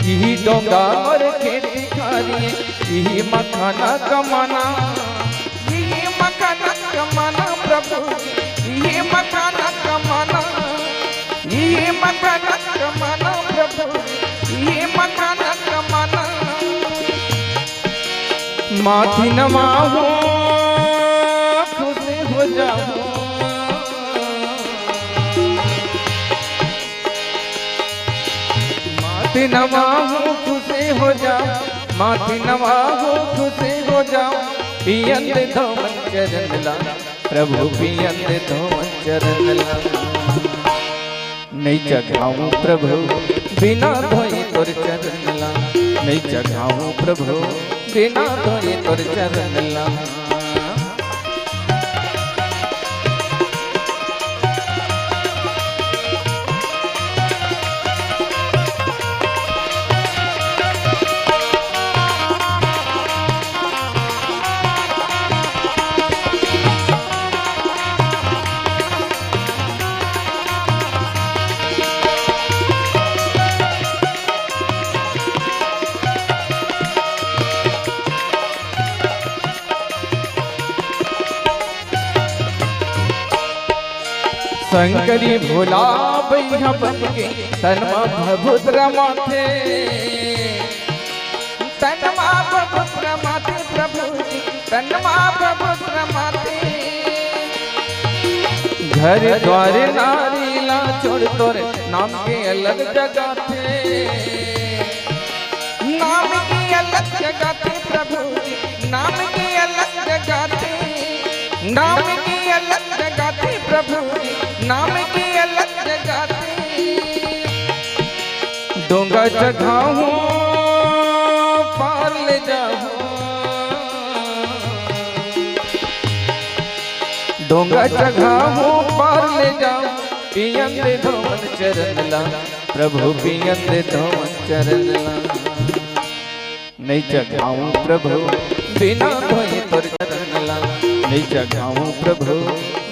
यही डोंगा और खेती खारी यही मखाना कमाना यही मकाना कमाना प्रभु यही मकाना कमाना यही मकाना कमाना प्रभु यही मकाना कमाना माथी नवाहूं खुश हो जाऊं माथी नवाहूं खुशी हो जाऊं माथी नवाहूं खुशी हो जाऊं पियंद धोवन चरण लाल प्रभु पियंद धोवन चरण लाल नहीं जगाऊं प्रभु बिना धोए तोर चरण लाल नहीं जगाऊं प्रभु बिना धोए तोर चरण लाल शंकरी भोला भैया बन के तनमा भभुद्र माथे तनमा भभुद्र माथे प्रभु तनमा भभुद्र माथे घर द्वार नारी ला छोड़ तोरे नाम के अलग जगह थे नाम की अलग जगह थे प्रभु नाम की अलग जगह थे नाम की अलग जगह थे प्रभु नाम की अलग जगह थे डोंगा चढ़ाऊं पार ले जाऊं डोंगा चढ़ाऊं पार ले जाऊं पियंद धोवन चरण लाल प्रभु पियंद धोवन चरण लाल नहीं जगाऊं प्रभु बिना धोए तोर चरण लाल नहीं जगाऊं प्रभु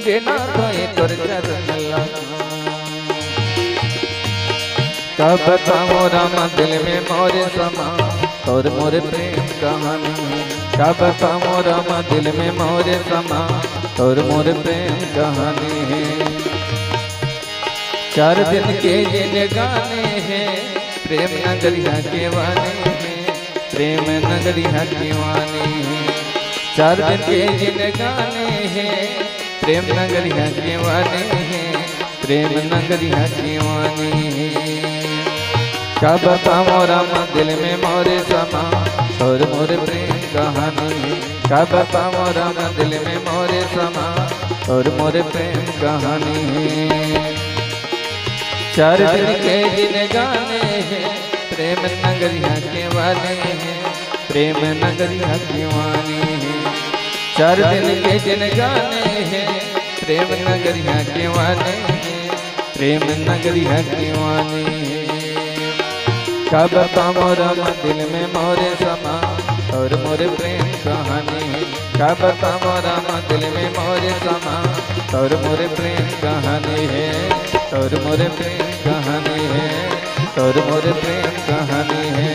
बिना धोए तोर चरण लाल कब बताऊं रामा दिल में मोरे समा तोर मोरे प्रेम कहानी कब बताऊं रामा दिल में मोरे समा तोर मोरे प्रेम कहानी है 4 दिन के जिन गाने हैं प्रेम नगरिया के वाने हैं प्रेम नगरिया के वाने हैं 4 दिन के जिन गाने हैं प्रेम नगरिया के वाने हैं प्रेम नगरिया के वाने हैं क्या बताऊं रामा दिल में मोरे समा और मोरे प्रेम कहानी क्या बताऊं रामा दिल में मोरे समा और मोरे प्रेम कहानी चार दिन के जिन गाने हैं प्रेम नगरिया के वाले हैं, प्रेम नगरिया के वाले हैं। चार दिन के जिन गाने हैं प्रेम नगरिया के वाले हैं, प्रेम नगरिया के वाले हैं। क्या बता मोरा दिल में मोरे समा और मोरे प्रेम कहानी है। क्या बता मोरा दिल में मोरे समा और मोरे प्रेम कहानी है, और मोरे प्रेम कहानी है, और मोरे प्रेम कहानी है,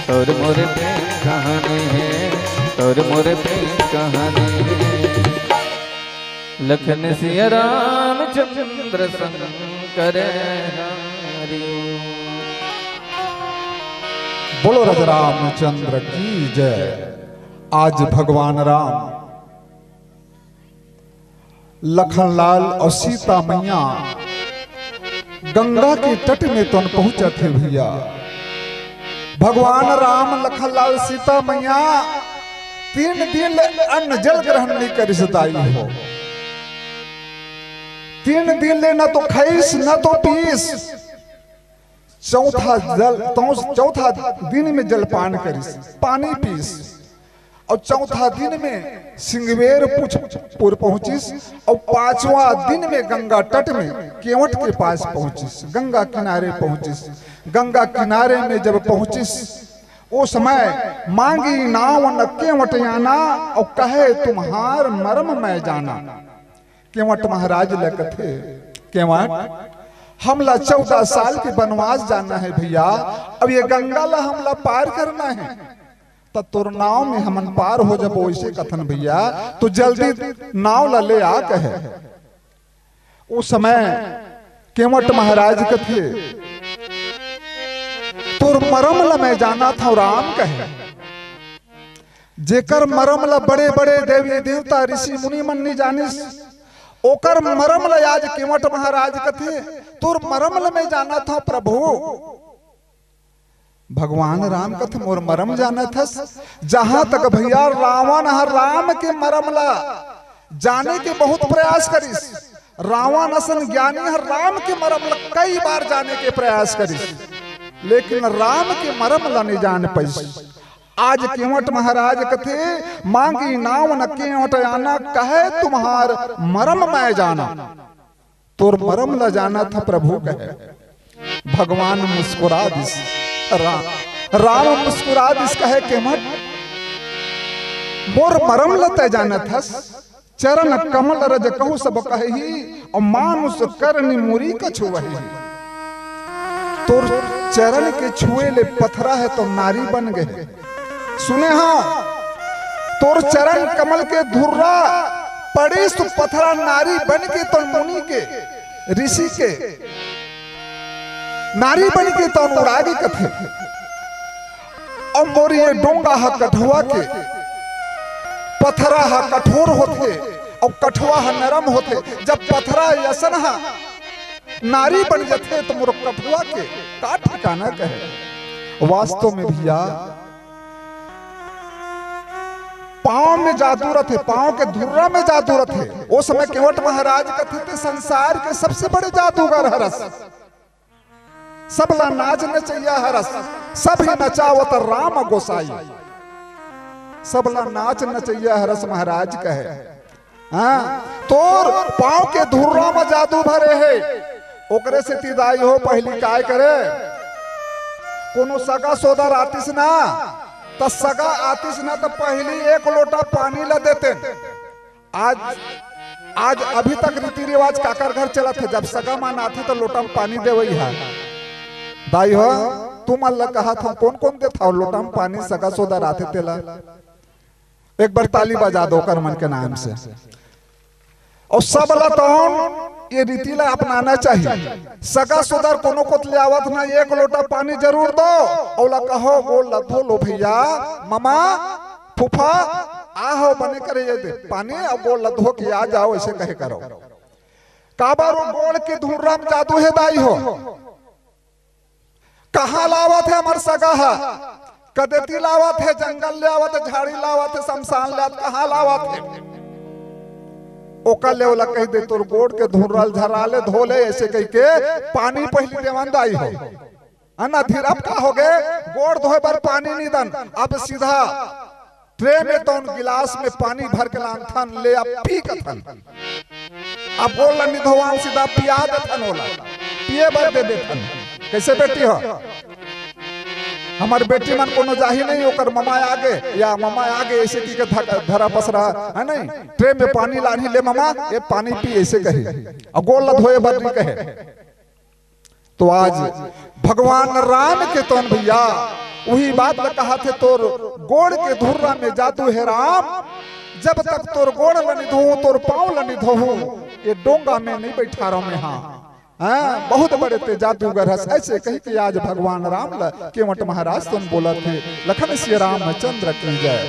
और मोरे प्रेम कहानी है, और मोरे प्रेम कहानी है। लखन सिया रामचंद्र शंकर हरि। बोलो राजा रामचंद्र की जय। आज भगवान राम लखनलाल और सीता मैया गंगा के तट में तो पहुंचे थे भैया। भगवान राम लखनलाल सीता मैया 3 दिन अन्न जल ग्रहण नहीं कर सदाई हो। 3 दिन ले न तो खैस न तो पीस, चौथा दिन में जलपान करिस, पानी पीस, और चौथा दिन में सिंगवेर पुर पहुंचिस, और 5वां दिन में गंगा तट में केवट के पास पहुंचिस, गंगा किनारे पहुंचिस। गंगा किनारे में जब पहुंचिस वो समय मांगी नाव न केवट आना, और कहे तुम्हार मर्म मैं जाना। केवट महाराज लकथे केवट हमला 14 साल के वनवास जाना है भैया, अब ये गंगा ला हमला पार करना है, तब तोर नाव में हमन पार हो जब वैसे कथन भैया, तो जल्दी नाव ला ले आ कहे। उस समय केवट महाराज कथे तोर मरम ला मैं जाना था राम कहे। जेकर मरम ला बड़े बड़े देवी देवता ऋषि मुनि मन नहीं जानिस, ओकर मरम ला आज केवट महाराज कथे तोर मरम ला मैं जाना था प्रभु। भगवान राम कथे मोर मरम जाना था। जहां तक भैया रावण हर राम के मरम ला जाने के बहुत प्रयास करिस, रावण असन ज्ञानी हर राम के मरम ला कई बार जाने के प्रयास करिस, लेकिन राम के मरम ला नहीं जान पाइस। आज केवट महाराज कथे मांगी नाव न केवट आना, कहे तुम्हार मरम मैं जाना। तोर मरम ला जाना था प्रभु कहे। भगवान मुस्कुरा दिस, राम मुस्कुरा दिस कहे केवट मोर मरम ला तय जाना था। चरण कमल रज कहू सब कही, और मानुष करनी मुरी कछु वही। तोर चरण के छुए ले पथरा है तो नारी बन गए। सुने हाँ, तोर चरण कमल के धुर्रा पड़े तो पथरा नारी बन के तो मुनि के ऋषि के नारी बन के तो अनुरागी कथे। और मोर ये डोंगा हा कठुआ के, पथरा हा कठोर होते और कठुआ हा नरम होते। जब पथरा यसन हा नारी बन जाते तो मोर कठुआ के का ठिकाना कहे। वास्तव में भैया पांव में जादू रथे, पांव के धुर्रा में जादू रथे। वो समय केवट महाराज कथे थे संसार के सबसे बड़े जादूगर हरस, सब ला नाच नचैया हरस, सब ही नचावत राम गोसाई। सब ला नाच नचैया हरस महाराज कहे। हाँ, तोर पांव के धुर्रा में जादू भरे है, ओकरे से तिदाई हो पहली काय करे। कोनो सगा सोदर आतिस ना तो सगा आतिस ना तो पहली 1 लोटा पानी ला देते। आज अभी तक रीति रिवाज काकर घर चला थे, जब सगा मान आते तो लोटा में पानी दे वही है। दाई हो तुम अल्लाह कहा था कौन कौन देता लोटा में पानी सगा सोदर आते तेला। एक बार ताली बजा दो कर मन के नाम से। और सब लताओं ये रीति ला अपनाना चाहिए। सगा सुदर कोनो को ले आवत ना 1 लोटा पानी जरूर दो, औला कहो बोल लथो लो भैया मामा फूफा आओ बने करे ये दे पानी, अब बोल लथो कि आ जाओ ऐसे कहे करो। काबारो बोल के धुर्राम जादू है दाई हो। कहाँ लावत है हमार सगा है, कदेती लावत है, जंगल लावत है, झाड़ी लावत है, शमशान लावत, कहाँ लावत है। ओका ले वाला कह दे तोर गोड़ के धुरल झराले धोले ऐसे कह के पानी पहले देवान दाई हो अन्ना धीर अब का हो गए गोड़ धोए पर पानी नहीं दन अब सीधा ट्रे में तो गिलास में पानी भर के लांथन ले अब पी कथन अब गोड़ लनी धोवान सीधा पिया देथन होला पिए भर दे देथन कैसे बेटी हो हमारी बेटी मन कोनो जाही नहीं होकर ममा आगे या ममा आगे ऐसे की के धरा पसरा है नहीं ट्रे में पानी लानी ले ममा ये पानी पी ऐसे कहे और गोल धोए भर नहीं कहे। तो आज भगवान राम के तौन भैया वही बात में कहा थे तोर गोड़ के धुर्रा में जादू है राम जब तक तोर गोड़ लनी धो तोर पाँव लनी धो ये डोंगा में नहीं बैठा रहा मैं हाँ बहुत बड़े थे जादूगर हस ऐसे कही कि आज भगवान राम केवट महाराज तुम बोला थे लखन श्री रामचंद्र की जय।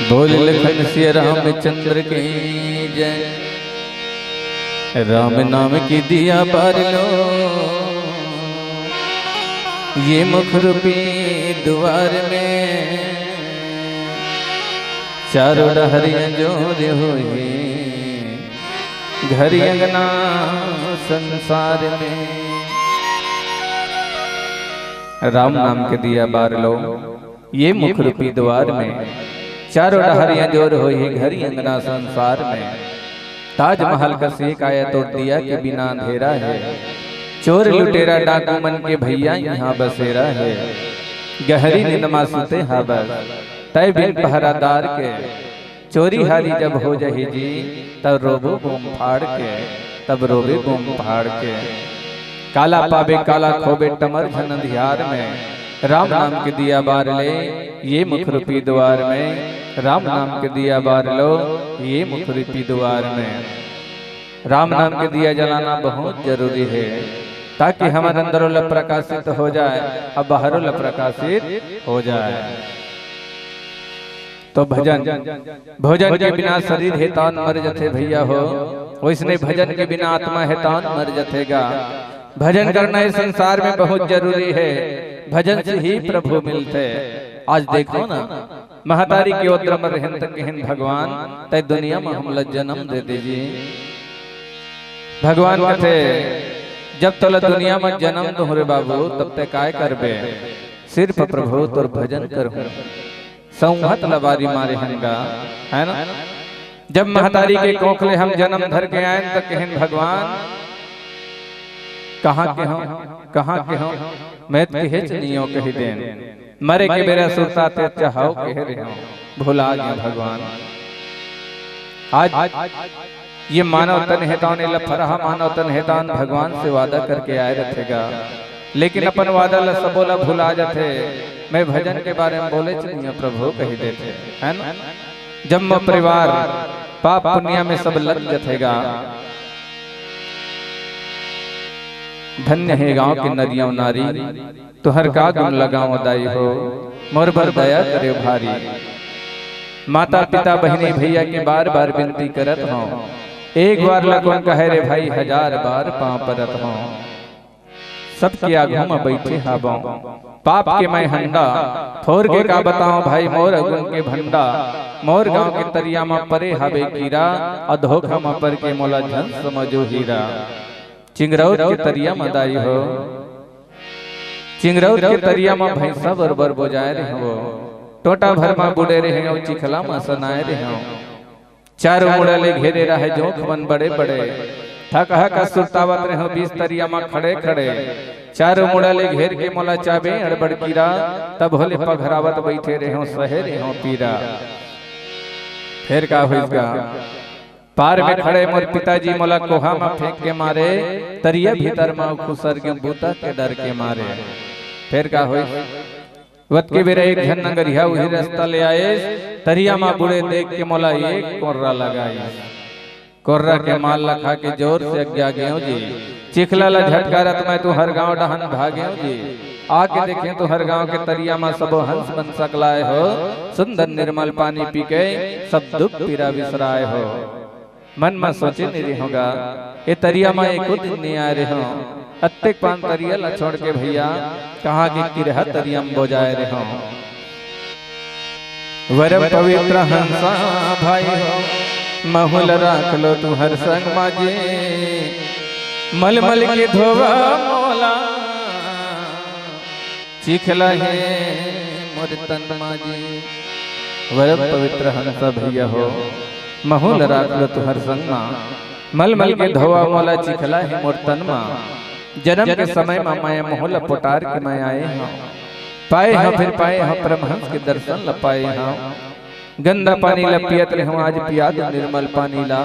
बोल लखन श्री रामचंद्र की जय। राम नाम की दिया बार लो ये मुख रूपी द्वार में चारों डहरियां जोर हुई घर अंगना संसार में। राम नाम के दिया बार लो ये मुख रूपी द्वार में चारों डहरियां जोर हुई घर अंगना संसार में। ताजमहल का सेक आया तो दिया के बिना अंधेरा है चोर लुटेरा डाकू मन के भैया यहाँ बसेरा है। गहरी निंदमा सुते हाबर तय बिन पहरादार के चोरी हारी जब हो जाही जी तब रोबो बूम फाड़ के तब रोबे बूम फाड़ के। काला पावे काला खोबे टमर झन अंधियार में राम नाम के दिया बार ले ये मुख रूपी द्वार में। राम नाम के दिया बार लो ये मुख रूपी द्वार में। राम नाम के दिया जलाना बहुत जरूरी है ताकि हमारे अंदर प्रकाशित हो जाए अब बाहर प्रकाशित हो जाए। तो भजन भोजन के बिना शरीर है तान मर जथे भैया हो वैसने भजन के बिना आत्मा है तान मर जथेगा। भजन करना इस संसार में बहुत जरूरी है भजन से ही प्रभु मिलते। आज देखो ना महतारी के उद्र में रहन तक कहन भगवान तय दुनिया में हम जन्म दे दीजिए। भगवान कहते जब तक दुनिया में जन्म दो रे बाबू तब तक काय करबे सिर्फ प्रभु तोर भजन करूं संहत लबारी मारे हंगा है ना। जब महतारी के कोखले हम जन्म धर के आए तो कहन भगवान कहाँ के हो मैं कहे चनियो कही देन मरे के बेरा सुरता ते चाहो कह रहे हो भुला गया भगवान। आज ये मानव तन हेतान लफरहा मानव तन हेतान भगवान से वादा करके आए रखेगा लेकिन अपन वादा ल सबोला भुला जाते। मैं भजन के बारे में बोले चलिए प्रभु कही देते है ना। जब परिवार पाप पुण्य में सब लग जथेगा। धन्य है गांव की नरियों नारी तुहर का गुण लगाओ दाई हो मोर पर दया करे भारी। माता पिता बहने भैया के बार बार विनती करत हो एक बार लगन कहे रे भाई हजार बार पांव परत हो। सबके आगू में बैठे हाबों पाप के मैं हंडा थोर के का बताओ भाई मोर अगुन के भंडा। मोर गांव के तरिया में परे हबे कीरा अधोखा में पर के मोला धन समझो हीरा। चिंगरौर के तरिया में दाई हो चिंगरौर के तरिया में भैंसा बरबर बोजाए रहे हो टोटा भर में बुड़े रहे हो चिखला में सनाए रहे हो। चारों मुड़ले घेरे रहे जोख मन बड़े बड़े थक का सुरतावत रहे हो बीस तरिया में खड़े खड़े। चारों मुड़ले घेर के मोला चाबे अड़बड़ कीरा तब होले पघरावत बैठे रहे हो सहे रहे हो पीरा। फिर का होगा पार में खड़े मोर पिताजी मोला कोहा में फेंक के मारे तरिया भीतर में खुसर के बूता के डर के मारे। फिर का होई वत के बेरे एक घन नगरिया वही रास्ता ले आए तरिया में बुढ़े देख के मोला एक कोर्रा लगाई। कोर्रा के माल लखा के जोर से अज्ञा गयो जी चिखला ला झटकारत मैं तू हर गांव डहन भाग्यो जी। आके देखे तो हर गांव के तरिया में सबो हंस बन सकलाए हो सुंदर निर्मल पानी पी के सब दुख पीरा बिसराए हो। मन में सोचे नहीं होगा ये तरिया में एक दिन नहीं आ रहे हो अत्तेक पान तरिया ला छोड़ के भैया कहाँ के किरहा तरिया में बोजाए रहे हो। वर पवित्र हंसा भाई हो महुल राख लो तू हर संग माजे मल मल के धोवा मोला चिखला है मोर तन माजे वर पवित्र हंसा भैया हो महुल राख लो तू हर संग मा मल मल के धोवा मोला चिखला है मोर तन मा जन्म के समय में मैं मोहल पुटार के मैं आए हूँ पाए हाँ फिर पाए हाँ परमहंस के दर्शन ल पाए हाँ गंदा पानी ला पियत रे हम आज पिया दो निर्मल पानी ला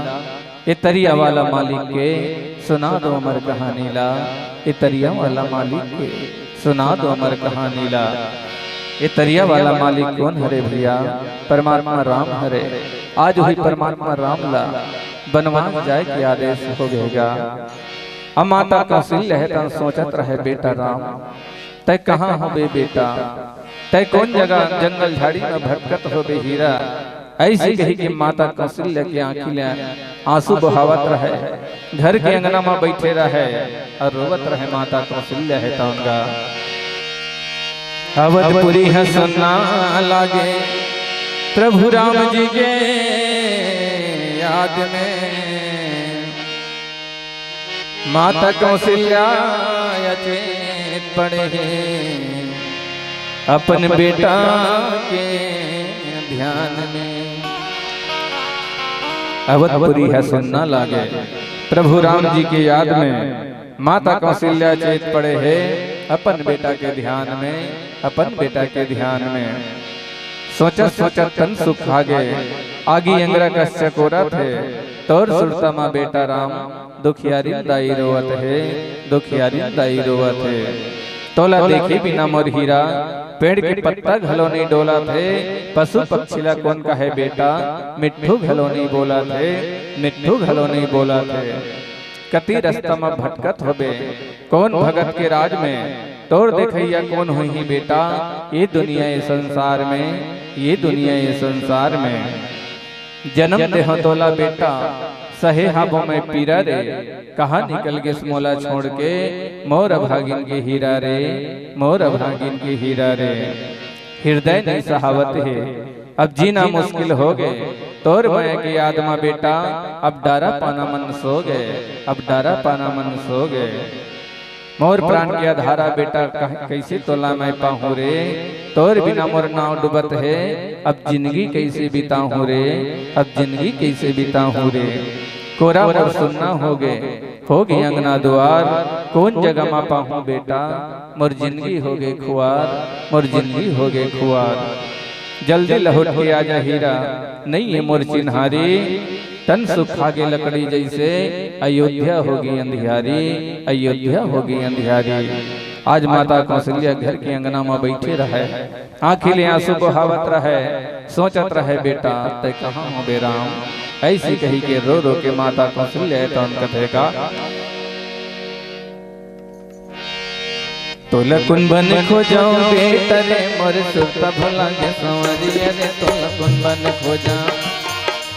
ये तरिया वाला मालिक के सुना दो अमर कहानी ला ये तरिया वाला मालिक के सुना दो अमर कहानी ला ये तरिया वाला मालिक कौन हरे भैया परमात्मा राम हरे आज हुई परमात्मा राम ला बनवास जाए के आदेश हो गएगा अब माता कौशल्या है सोचत रहे बेटा राम तय कहाँ हो बे बेटा तय कौन जगह जंगल झाड़ी में भटकत हो बे हीरा ऐसी कही कि माता कौशल्या की आंखी आंसू बहावत रहे घर के अंगना में बैठे रहे और रोवत रहे माता कौशल्या है तो उनका अवधपुरी है सुनना लागे प्रभु राम जी के याद में माता कौशल्या अचेत पड़े हैं अपन बेटा के ध्यान में अवधपुरी है सुनना लागे प्रभु राम जी के याद में माता कौशल्या चेत पड़े हैं अपन बेटा के ध्यान में अपन बेटा के ध्यान में सोचत सोचत तन सुख आगे आगी अंगरा का चकोरा थे तोर सुरता माँ बेटा राम दुखियारी दाई रोवत है दुखियारी दाई रोवत है तोला देखे बिना मोर हीरा पेड़ के पत्ता घलो नहीं डोला थे पशु पक्षीला कौन का है बेटा मिट्ठू घलो नहीं बोला थे मिट्ठू घलो नहीं बोला थे कति रास्ता में भटकत होबे कौन भगत के राज में तोर देखैया कौन हुई ही बेटा ये दुनिया ये संसार में ये दुनिया ये संसार में जन्म दे हो तोला बेटा सहे हाबों में पीरा रे कहाँ निकल के मोला छोड़ के मोर अभागिन के हीरा रे मोर अभागिन के हीरा रे हृदय नहीं सहावत है अब जीना मुश्किल हो गए तोर माया के याद में बेटा अब डारा पाना मन सो गए अब डारा पाना मन सो गए मोर प्राण के आधारा बेटा कैसे तोला मैं पाहूँ रे तोर बिना मोर नाव डूबत है अब जिंदगी कैसे बिताऊँ रे अब जिंदगी कैसे बिताऊँ रे कोरा मोर सुनना हो गए अंगना द्वार कौन जगह मा पाहूँ बेटा मोर जिंदगी हो गए खुआर मोर जिंदगी हो गए खुआर जल्दी लौट के आजा हीरा नहीं है मोर चिन्हारी तन सुखा के लकड़ी जैसे अयोध्या होगी अंधियारी अयोध्या होगी अंधियारी आज माता कौशल्या घर के अंगना में बैठे रहे आंखिले आंसू बहावत रहे सोचत रहे बेटा तय कहाँ हो बे राम ऐसी कही के रो रो के माता कौशल्या तो कथे का तोला कुन बन खो जाऊं बेटा रे मोर सुरता भला के संवरिया रे तोला कुन बन खो जाऊं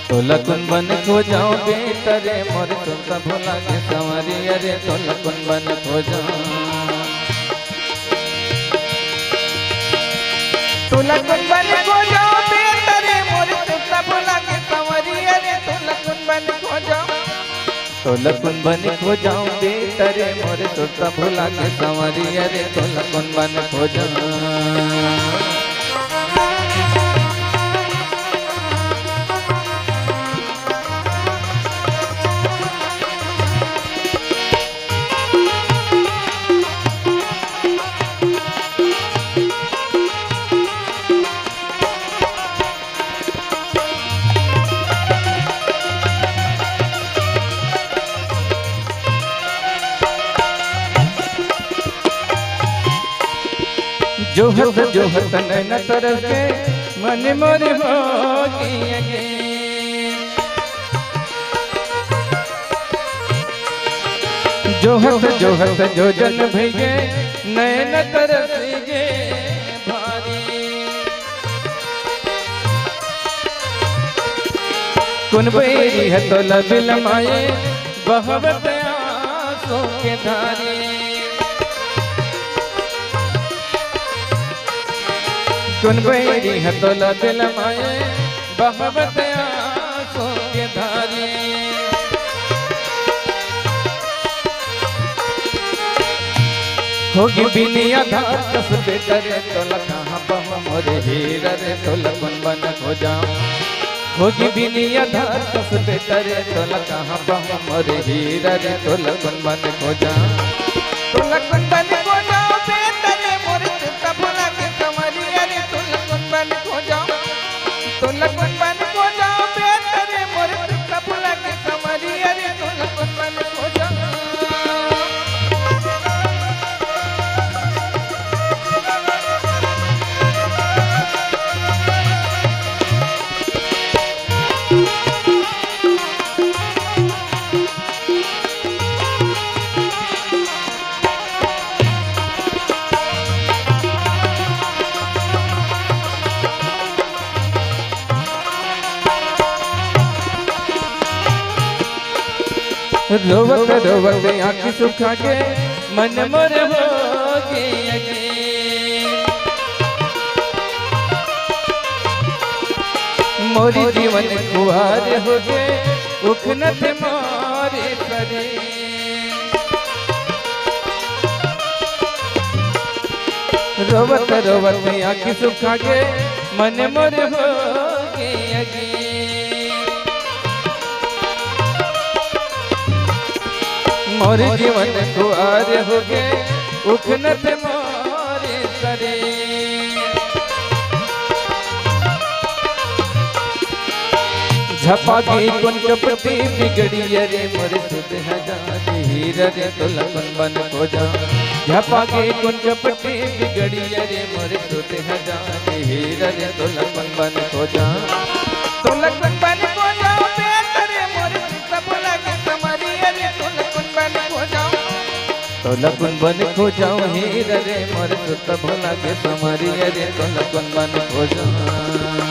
तोला कुन बन खो जाऊं बेटा रे मोर सुरता भला के संवरिया रे तोला कुन बन खो जाऊं तोला कुन बन खो जाऊं बेटा रे मोर सुरता भला के संवरिया रे तोला कुन बन खो जाऊं तोला कुन बन खो जाऊं बेटा रे मोर सुरता भला के संवरिया रे तोला कुन बन खो जाऊं जोहत नैन तरस के मन मोर हो गे जोहत जो जन भैगे नैन तरस गे भारी कुन बैरी है तो लबिल माए बहवत आंसू के धारी कुन बैरी हतोला दिल माए बहवत आंसू के धारे होगी बिनिया धार कस बेटरे तो लखा बह मोरे हीरा रे तो लकुन बन खो जाऊं होगी बिनिया धार कस बेटरे तो लखा बह मोरे हीरा रे तो लकुन बन खो जाऊं तो लकुन बन खो जाऊं बेटरे मोरे सुता भुला के कमरिया रे तो लकुन बन खो जाऊं तो लकुन बन खो जाऊं बेटरे मोरे सुता भुला के कमरिया रे तो लकुन बन खो जाऊं रोवत रोवत आँख सुखा के मन मोर हो गए मोरी जीवन खुआर हो गए उखनत मारे करे रोवत रोवत आँख सुखा के मन मोर हो गए मोर जीवन खुआर हो गए उखनत मोरे सरे झपाकी कुन कपटी बिगड़ी रे मोर सुध हजार हीरा रे तो लकुन बन खो जाऊं झपाकी कुन कपटी बिगड़ी रे मोर सुध हजार हीरा रे तो लकुन बन खो जाऊं तो लकुन बन खो जाऊं बेटरे मोरे सुता भुला के कमरिया रे तो लकुन बन खो जाऊं तो लकुन बन खो जाऊं हीरा रे मोर सुता भुला के कमरिया रे तो लकुन बन खो जाऊं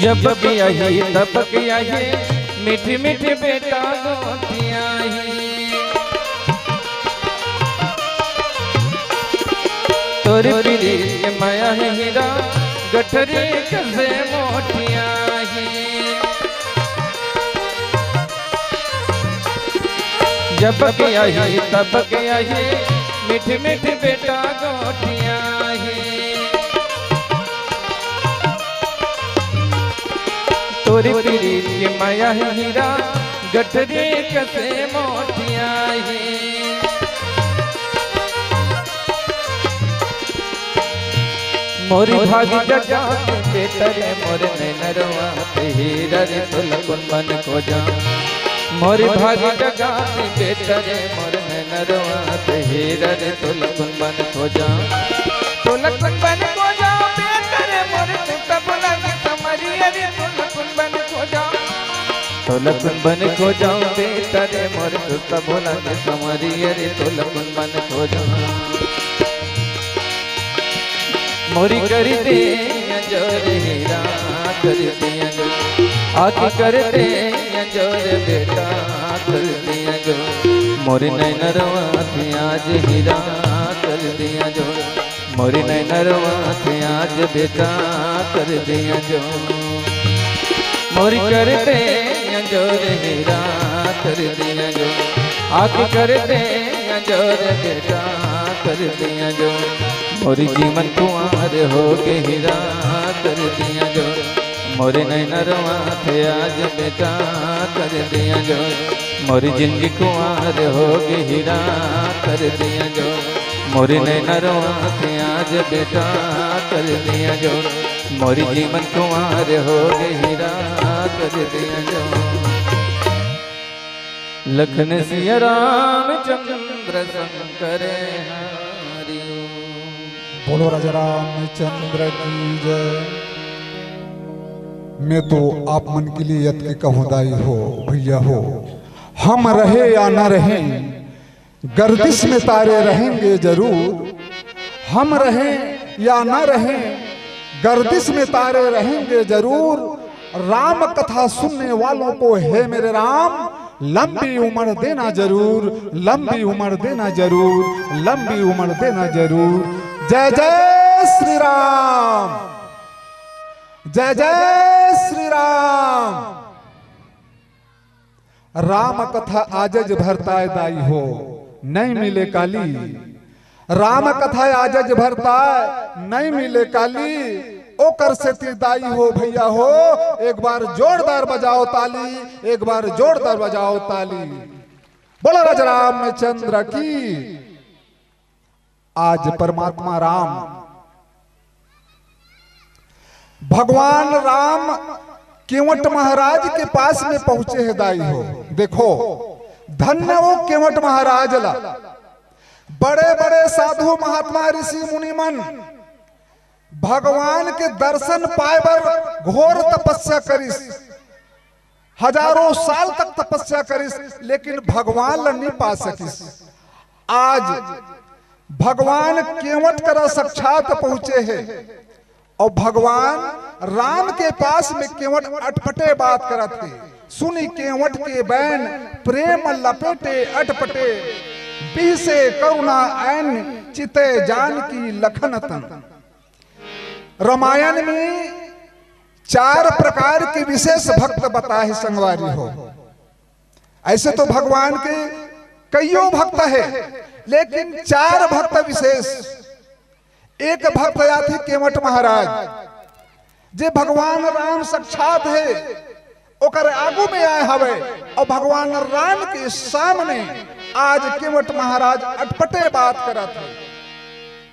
जब भी आई तब की आई मीठी मीठी बेटा गोतिया तोर पीरी के माया है हीरा गठरी कसे मोटिया जब भी आई तब की आई मीठी मीठी बेटा गोतिया तोरी पीरी की माया है हीरा गठरी कसे मोटिया मोरी भागी जगा बेटरे मोरे नैनरवा हीरा रे तो लकुन बन खो जाऊं मोरी भागी जगा बेटरे मोरे नैनरवा हीरा रे तो लकुन बन खो जाऊं तो लकुन बन खो जाऊं बेटरे मोरे सुता भुला के कमरिया रे तो लकुन बन खो जाऊं तो लकुन बन खो जाऊं बेटरे मोरे सुता भुला के कमरिया रे तो लकुन बन खो जाऊं मोरी कर दे जोर हीरा कर दे आके कर दे जोर बेटा कर दे जो मोरी नैनरवा थे आज हीरा कर दिया जो मोरी नैनरवा थे आज बेटा कर दिया जो मोरी कर दे जोर हीरा कर दिया जो आके कर दे जोर बेटा कर दिया जो मोरी जीवन कुंवर हो के हीरा कर दिया जो मोरे नैनरवा थे आज बेटा कर दिया जो मोरी जिंदगी कुंवर हो के हीरा कर दिया जो मोरी नैनरवा थे आज बेटा कर दिया जो मोरी जीवन कुंवर हो के हीरा कर दिया जो लखन सिया रामचंद्र शंकर हरि बोलो राजा रामचंद्र की जय। मैं तो आप मन के लिए यत के कहूँ दाई हो भैया हो। हम रहे या न रहे गर्दिश में तारे रहेंगे जरूर, हम रहें या न रहें गर्दिश में तारे रहेंगे जरूर। राम कथा सुनने वालों को है मेरे राम लंबी उम्र देना जरूर, लंबी उम्र देना जरूर, लंबी उम्र देना जरूर। जय जय श्री राम, जय जय श्री राम। राम कथा आजज भरताय दाई हो नहीं मिले काली, राम कथा आजज भरताय नहीं मिले काली। ओ कर से दाई हो भैया हो, एक बार जोरदार बजाओ ताली, एक बार जोरदार बजाओ ताली। बोलो राजा रामचंद्र की। आज परमात्मा राम भगवान राम केवट महाराज के पास में पहुंचे हैं दाई हो। देखो धन्य वो केवट महाराज ला, बड़े बड़े साधु महात्मा ऋषि मुनिमन भगवान के दर्शन पाए बर घोर तपस्या करिस, हजारों साल तक तपस्या करिस, लेकिन भगवान ला नहीं पा सकिस। आज भगवान केवट करा साक्षात पहुंचे हैं और भगवान राम के पास में केवट अटपटे बात करत थे। सुनी केवट के बैन प्रेम लपेटे अटपटे, बीसे करुणा ऐन चिते जान की लखन तन। रामायण में 4 प्रकार के विशेष भक्त बताए संगवारी हो। ऐसे तो भगवान के कईयों भक्त है, लेकिन 4 भक्त विशेष। एक भक्त थे केवट महाराज, जे भगवान राम साक्षात है ओकर आगू में आए हवे और भगवान राम के सामने आज केवट महाराज अटपटे बात करत है।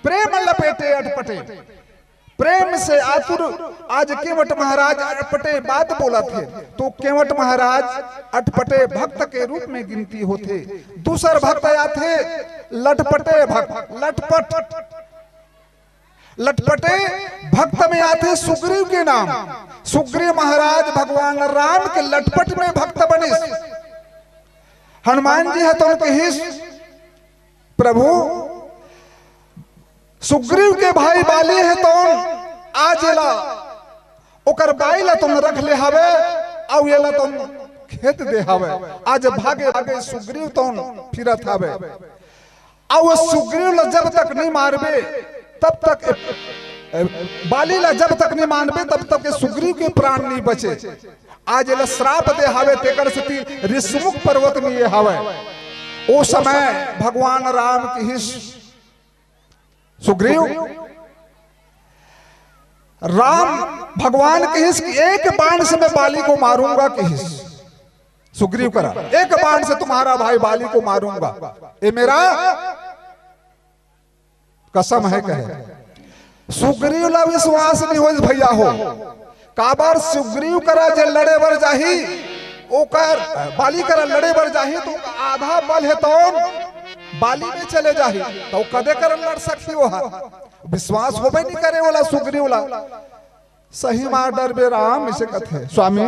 प्रेम लपेटे अटपटे, प्रेम से आतुर आज केवट महाराज अटपटे बात बोला थे। तो केवट महाराज अटपटे भक्त के रूप में गिनती होते। दूसर भक्त थे लटपटे भक्त, लटपट लटपटे भक्त में आते सुग्रीव के नाम। सुग्रीव महाराज भगवान राम के लटपट में भक्त बने। हनुमान जी है तो उनके हिस प्रभु, सुग्रीव के भाई बाली है तो आज ला ओकर बाई ला तुम रख ले हवे और ये ला तुम खेत दे हवे। आज भागे भागे सुग्रीव तो फिरत हवे और सुग्रीव ला जब तक नहीं मारबे तब तक बाली ला जब तक नहीं मानबे तब तक सुग्रीव के प्राण नहीं बचे। आज ला श्राप दे हवे तेकर से ऋषमुख पर्वत में ये हवे। ओ समय भगवान राम की हिस सुग्रीव राम भगवान के हिस एक बाण से मैं बाली को मारूंगा कि हिस सुग्रीव करा, एक बाण से तुम्हारा भाई बाली को मारूंगा, ये मेरा कसम है कहे। सुग्रीव ला विश्वास नहीं हो भैया हो। काबर सुग्रीव करा जे लड़े बर जाही ओकर बाली करा लड़े बर जाही तो आधा बल है तो बाली में चले जाही तो कदे कर लड़ सकती हो। विश्वास होबे नहीं करे वाला सुग्रीव ला। सही मार डरबे राम इसे कथे स्वामी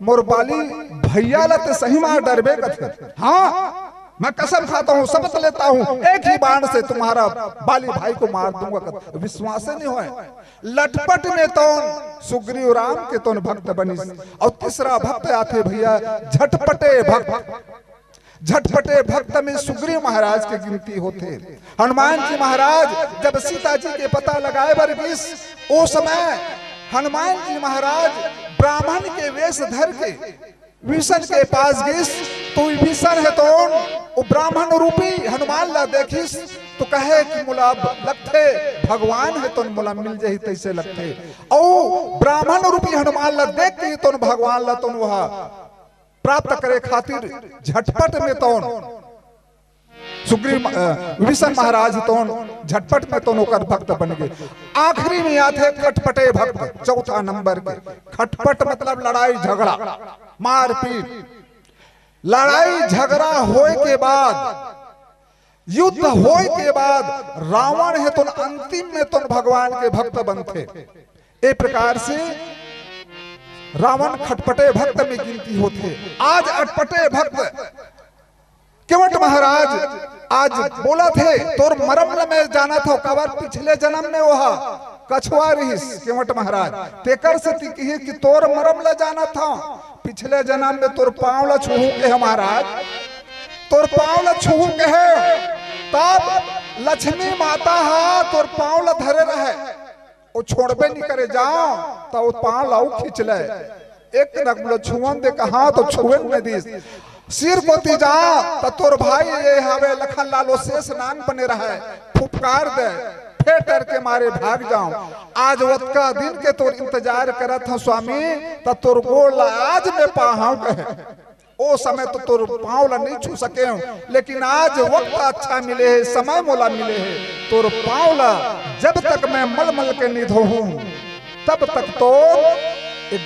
मोर बाली भैया ला ते सही मार डरबे कथे। हाँ मैं कसम खाता हूँ, शपथ लेता हूँ, एक ही बाण से तुम्हारा बाली भाई को मार दूंगा। विश्वास नहीं होए। लटपट में तो सुग्रीव राम के तो भक्त बनी। और तीसरा भक्त आते भैया झटपटे भक्त। झटपटे भक्त में सुग्रीव महाराज की गिनती होते। हनुमान जी महाराज जब सीता जी के पता लगाए बरगिस ओ समय हनुमान जी महाराज ब्राह्मण के वेश धर के विषण के पास गिस तो विषण है तो वो ब्राह्मण रूपी हनुमान ला देखिस तो कहे कि मुला लगते भगवान है तो मुला मिल जाही तैसे लगते। और ब्राह्मण रूपी हनुमान ला देख के तो भगवान ला तो वह प्राप्त करे खातिर झटपट में तो सुग्रीव विभीषण महाराज तो झटपट में तो नौकर भक्त बन गए। आखिरी में आते खटपटे भक्त, चौथा नंबर के। खटपट मतलब लड़ाई झगड़ा मारपीट। लड़ाई झगड़ा होए के बाद युद्ध होए के बाद रावण है तो अंतिम में तो भगवान के भक्त बनते। एक प्रकार से रावण खटपटे भक्त में गिनती होते। आज अटपटे भक्त केवट महाराज आज बोला थे तोर मरम में जाना था कबर पिछले जन्म में वहा कछुआ रहीस केवट महाराज तेकर से कही कि तोर मरम ले जाना था पिछले जन्म में तोर पांव ला छूहू के महाराज तोर पांव ला छूहू के है तब लक्ष्मी माता हा तोर पांव ला धरे रहे वो छोड़बे नहीं करे जाओ तो वो पांव लाऊ खींच ले एक नगलो छुअन दे कहा तो छुअन में दी सिर पोती जा तो तोर भाई ये हवे लखन लालो शेष नान बने रहे फुफकार दे फेटर के मारे भाग जाऊं आज वत का दिन के तोर इंतजार करत हूं स्वामी तो तोर गोड़ आज में पाहां कहे ओ समय तो तोर पांव ला नहीं छू सके हूं लेकिन आज वक्त अच्छा मिले है समय मोला मिले है तोर पांव ला जब तक मैं मल मल के नहीं धोऊं तब तक तो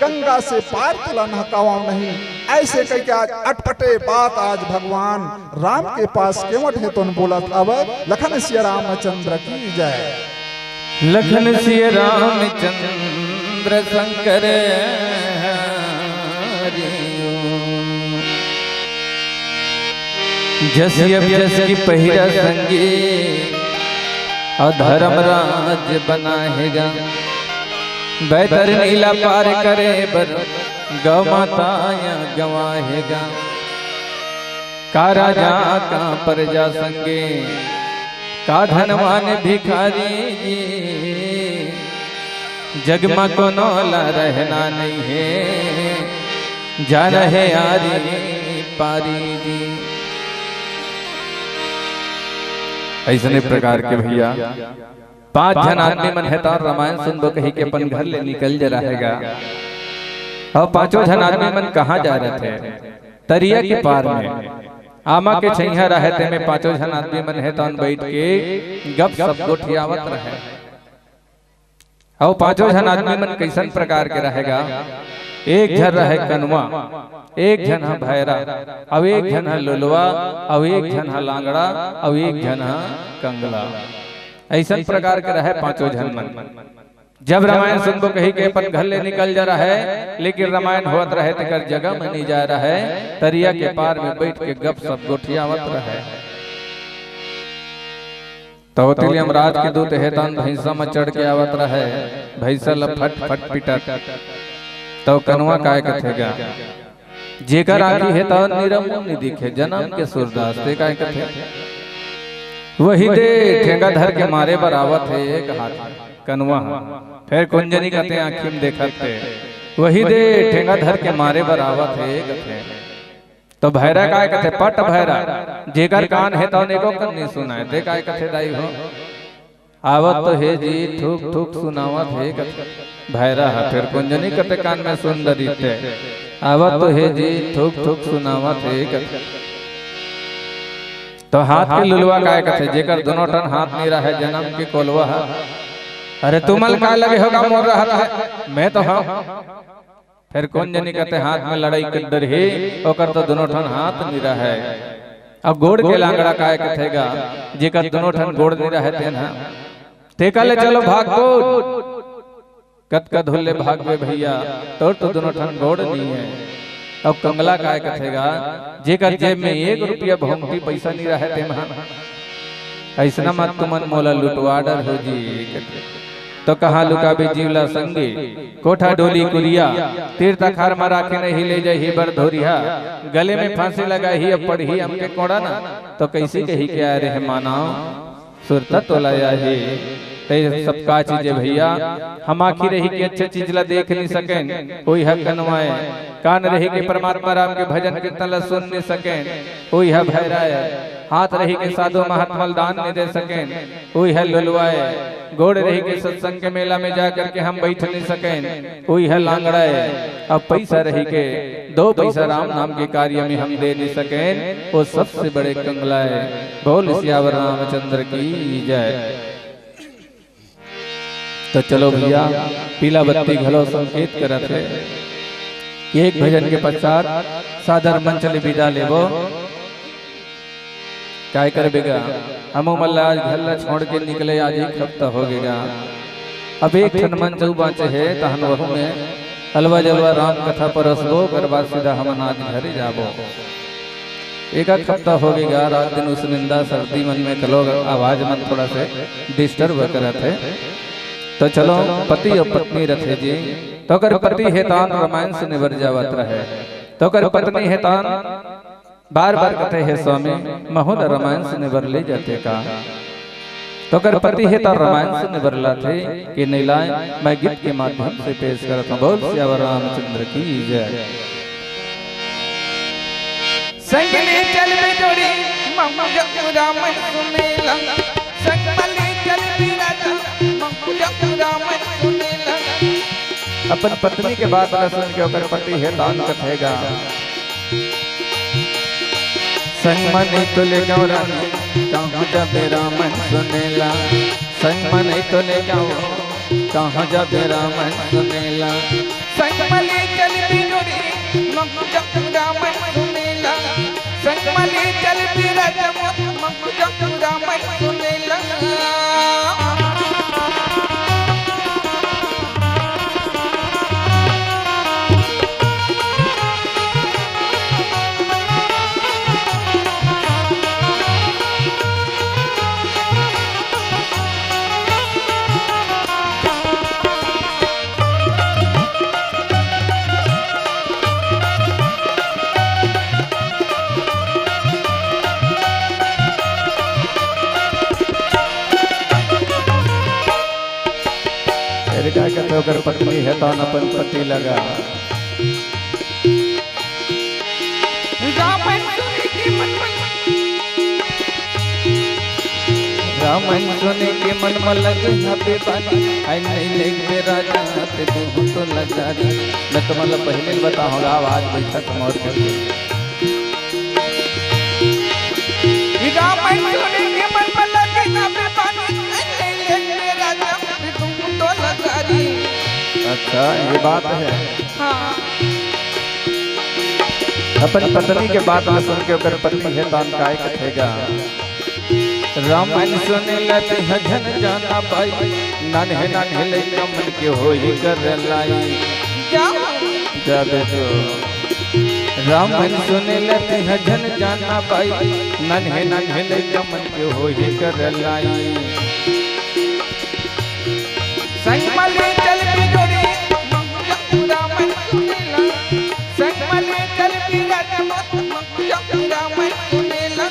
गंगा से पार तुला नहकावा नहीं ऐसे कह के आज अटपटे बात आज भगवान राम के पास केवट है तो बोला था लखन सिया रामचंद्र की जय लखन सिया रामचंद्र शंकर जस यस की पहिरा संगी और धर्मराज बनाएगा बेहतर नीला पार करे बर गौ माता या गवाहेगा का राजा का प्रजा संगे का धनवान भिखारी जी जग में को नौला रहना नहीं है जान है यारी पारी जी। ऐसने प्रकार के भैया 5 जन आदमी मन है तो रामायण सुन दो कही के अपन घर ले निकल जा रहेगा और 5 जन आदमी मन कहाँ जा रहे थे तरिया के पार में आमा के छैया रहते में 5 जन आदमी मन है तो बैठ के गप सब गोठियावत रहे और 5 जन आदमी मन कैसन प्रकार के रहेगा एक जन रहे कनुआ एक जन है भैरा अब एक जन है लुलवा अब एक जन है लांगड़ा अब एक जन है कंगला ऐसा प्रकार के रहे 5 जन मन। जब रामायण सुन को कही के अपन घर ले निकल जा रहा है लेकिन रामायण होत रहे तक जगह में नहीं जा रहा है तरिया के पार में बैठ के गप सब गोठियावत रहे तो यमराज के दूत हेतन भैंसा में चढ़ के आवत रहे भैंसा ल फट फट पिटत तो कनुआ काय कथेगा जेकर आखी है तो निरम नहीं दिखे जन्म के सूरदास ते काय कथे वही दे ठेंगा धर के मारे बरावत है एक हाथ कनुआ फिर कुंजनी कहते आँखी में देखत थे वही दे ठेंगा धर के मारे बरावत है कथे तो भैरा काय कथे पट भैरा जेकर कान है तो neko कन नहीं सुना है दे काय कथे दाई हो आवत तो है जी ठुक ठुक सुनावत है कथे भैरा फिर कुंजनी कहते कान में सुंदरी थे आवत तो है जी ठुक ठुक सुनावत है कथे तो हाथ के लुलवा काय कथे जेकर दोनों टन हाथ नहीं रहा है जन्म के कोलवा है अरे तुमल का लगे होगा मोर रहा है मैं तो हाँ फिर कौन जनी कहते हाथ में लड़ाई कर डर है ओकर तो दोनों टन हाथ नहीं रहा है अब गोड़ के लांगड़ा काय कथेगा जेकर दोनों टन गोड़ नहीं रहे थे ना तेका ले चलो भाग दो कत का धुल्ले भाग में भैया तो दोनों टन गोड़ नहीं है। अब कंगला काय कथेगा जेकर जेब में 1 रुपया भौंकती पैसा नहीं रहे थे महान ऐसा मत तुमन मोला लुटवा डर हो जी तो कहा लुकाबे जीवला संगे कोठा डोली कुरिया तीर्थ अखार मरा के नहीं ले जाही बर धोरिया गले में फांसी लगाही अब पढ़ी हमके कोड़ा ना तो कैसे कही क्या रे मानाओ सुरता तोलाया है सबका चीज भैया हम आखी रही की अच्छी चीज ला देख नहीं सके कोई है कनवाए कान रही के परमात्मा राम के भजन कीर्तन ला सुन नहीं सके कोई है भैराए हाथ रही के साधु महात्मा दान नहीं दे सके कोई है लुलवाए गोड़ रही के सत्संग के मेला में जा करके हम बैठ नहीं सके कोई है लांगड़ाए अब पैसा रही के 2 पैसा राम नाम के कार्य में हम दे नहीं सके वो सबसे बड़े कंगलाए बोल सियावर रामचंद्र की जय। तो चलो भैया पीला बत्ती घलो संकेत करत है एक भजन के पश्चात सादर मंच ले विदा लेबो काय करबेगा हम मल्ला आज घर छोड़ के निकले आज एक हफ्ता हो गएगा अब एक ठन मंच बाँचे है तहन वह में अलवा जलवा राम कथा परसबो कर बाद सीधा हम आज घरे जाबो। एक हफ्ता हो गया, रात दिन उस निंदा सर्दी मन में कलो आवाज मन थोड़ा से डिस्टर्ब करत है। तो चलो पति और पत्नी रथे जी, तो कर पति हेतान रामायण से निबर जावत रहे, तो कर पत्नी हेतान बार बार कहते है स्वामी महोद रामायण से निबर ले जाते का। तो कर पति हेता रामायण से निबरला थे कि नहीं लाए, मैं गीत के माध्यम से पेश करता हूँ। बोल सियावर रामचंद्र की जय। संगले चल बिजोड़ी रामन सुनेला, संगले चल बिराजा रामन सुनेला। अपन पत्नी के बात न सुन के ओकर पति हेतान कथेगा, संग मन तो ले जाओ रानी कहाँ जाबे रामन सुनेला, संग मन तो ले जाओ कहाँ जाबे रामन सुनेला। संगले चल बिजोड़ी रामन सुनेला, संगले चल बिराजा रामन सुनेला। क्या कहते होकर पत्नी है तो अपन पति लगा, रामायण सुने के मन में लगे पे पानी आई नहीं लेके राजा ते तू तो लगा दी। मैं तो मतलब पहले बताऊंगा आवाज बैठक मोर करके। रामायण सुने के मन में लगे पे पानी आई नहीं लेके राजा ते तू तो लगा दी। अच्छा ये बात है। हाँ। अपन पत्नी के बात न सुन के ओकर पति है तान काय कथेगा, रामायण सुने लते हजन जाना पाई नान्हे नान्हे लइका मन के होई कर लाई। जाबे तो रामायण सुने लते हजन जाना पाई नान्हे नान्हे लइका मन के होई कर लाई। संगमले चल बिजोड़ी रामायण सुनेला, संगमले चल बिराजा रामायण सुनेला।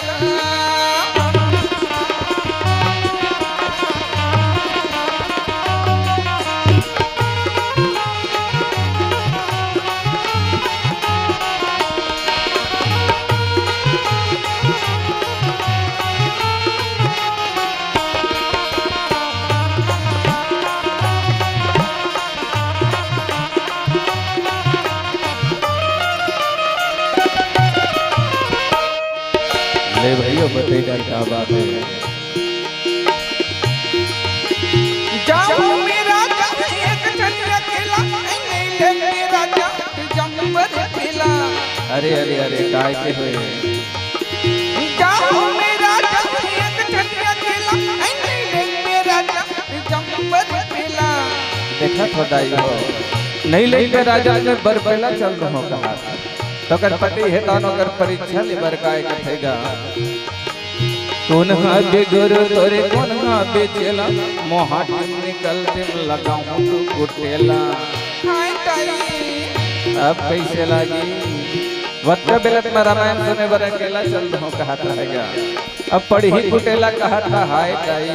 ले भैया बताइए क्या बात है। जाओ मेरा एक चलिया खेला नहीं लेके राजा जंगल खेला। अरे अरे अरे काय के हुए, जाओ मेरा एक चलिया खेला नहीं लेके राजा जंगल खेला। देखा तो दाई हो नहीं लेके राजा ने बरबेला चल रहा कहा, तो कर पति है तानो कर परीक्षा ले बरकाए कथेगा। कौन हा बेगुरु तोरे कौन हा बेचेला, मोहाटी निकल तिम लगाऊं तू गुटेला। हाय ताई अब कैसे लागी वक्त बेलत में रामायण सुने बर अकेला चल रहा कहा रहेगा, अब पढ़ी गुटेला कहा था हाय ताई।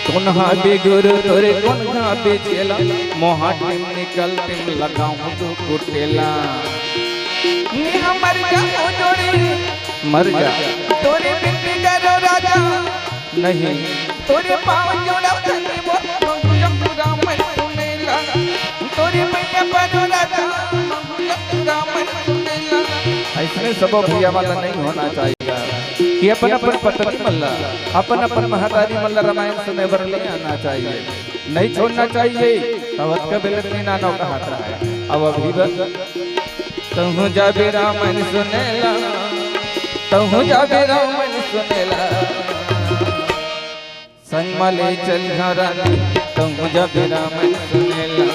कौन हा बेगुरु तोरे कौन हा बेचेला, मोहाटी निकल तिम लगाऊं तू गुटेला। मर जा जोड़ी मर जा तोरे बिनती करो राजा नहीं, तोरे पाँव जोड़ा तनी वो रामायण सुनेला, तोरे मैया बनो राजा रामायण सुनेला। ऐसने सब भैया वाला नहीं होना चाहिए कि अपन अपन पत्नी मल्ला अपन अपन महतारी मल्ला रामायण सुने बर ले आना चाहिए, नहीं छोड़ना चाहिए। तवत का बेलत नहीं नानो का हाथ रहा है। अब अभी तहु जाबे रामायण सुनेला, तहु जाबे रामायण सुनेला, संग मले चल घरानी तहु जब रामन सुनेला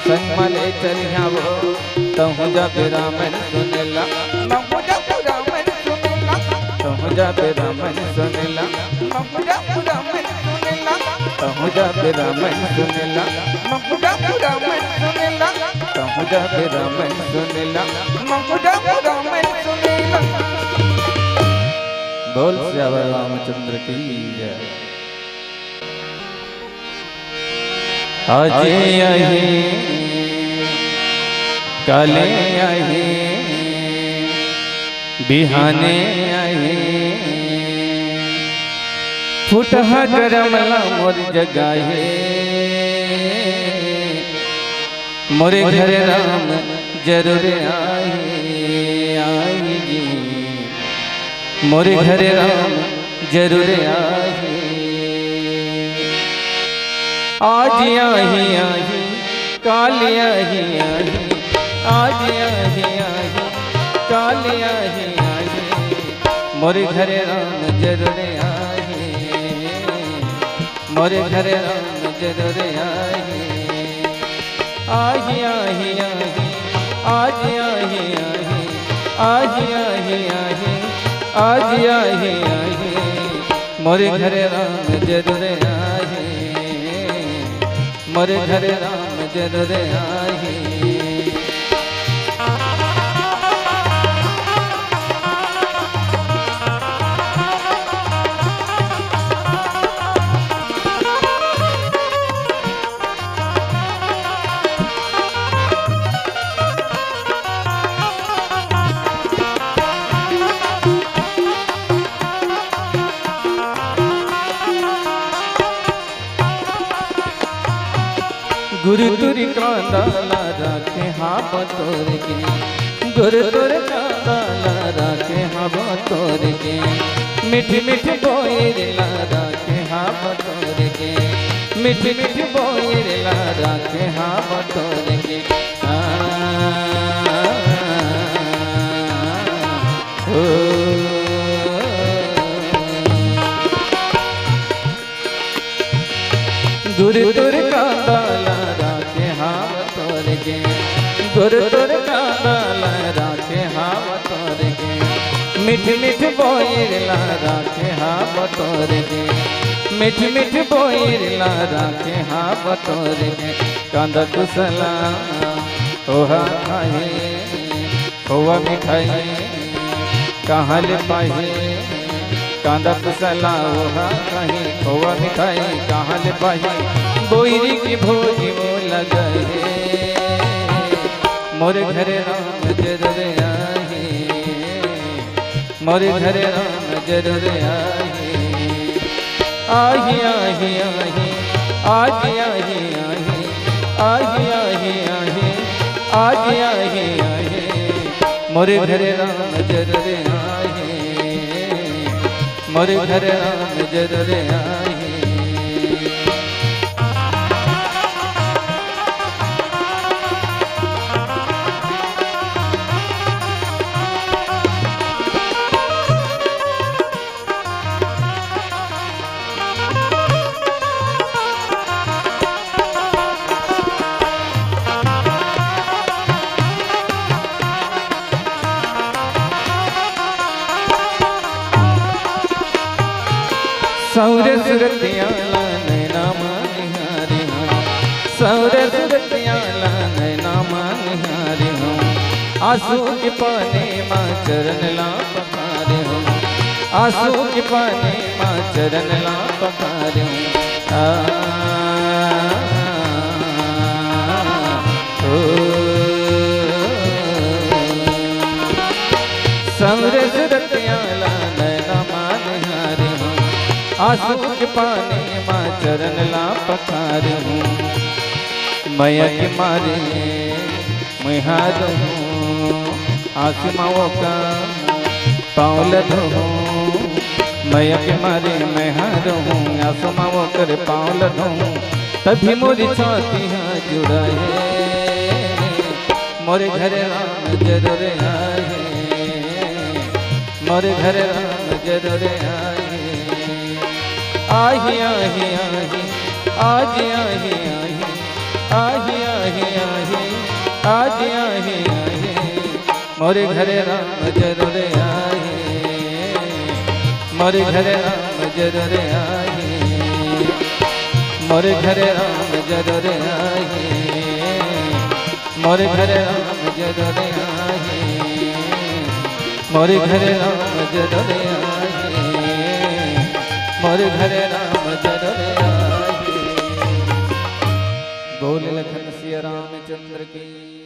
संग मले चलियावो तहु जब रामन सुनेला ममु जब रामन सुनेला तहु जब रामन सुनेला ममु जब रामन सुनेला तहु जब रामन सुनेला ममु जब रामन सुनेला तहु जब रामन सुनेला ममु जब रामन सुनेला। बोल श्यावर रामचंद्र की जय। आज आए काले आए बिहाने आए फुटहा करमला मोर जगाए मोरे घर राम जरूर आए जी मोरे घर राम जरूर आए आज आही काल आही आज आही काल आही मोरे घर राम जरूर आए मोरे घर राम जरूर आए आही आज आही मोरे घर राम जरूर आए मोरे घर राम जरूर आए। गुरु तुर कांदाला राखे हाँ बतोर के गुरु तुर कांदाला राखे हाँ बतोर के मिठी मिठी बोयरला राखे हाँ बतोर के मिठी मिठी बोयरला राखे हाँ बतोर के गुरु तुर कांदाला गुरु तुर कांदाला राखे हाँ बतोर के मिठ मिठ बोयरला राखे हाँ बतोर के मिठ मिठ बोयरला राखे हाँ बतोर के कांदा कुसला ओहा खाए खोआ मिठाई कहाँ ले पाए कांदा कुसला ओहा खाए खोआ मिठाई कहाँ ले पाए बोयरी की भोजी वो लगाए मोरे घर राम जरूर आए मोरे घर राम जरूर आए आही आज आही मोरे घर राम जरूर आए मोरे घर राम जरूर आए। सौर सुरतियाला नैना निहारी हूँ सौर सुरतियाला नैना निहारी हूँ आंसू के पानी माँ चरण ला पखारे हूँ आंसू के पानी माँ चरण ला पखारे हूँ सौर सुरतियाला नैना निहारी हूँ आंसू के पानी माँ चरण ला पखार हूँ मैया के मारे मैं हार हूँ आंसू माओ का पाँव हूँ मैया के मारे मैं हार हूँ आंसू माओ कर पाँव हूँ तभी मोरी छाती हाँ जुड़ाए मोरे घर राम जरूर आए मोरे घर राम जरूर आए आही आज आहे आहे आहे आहे आज आहे आहे मोरे घरे राम जरूर आए मोरे घरे राम जरूर आए मोरे घरे राम जरूर आए मोरे घरे राम जरूर आए मोरे घरे राम जरूर आए मोरे घरे राम जरूर आए। बोल लखन सिया रामचंद्र की।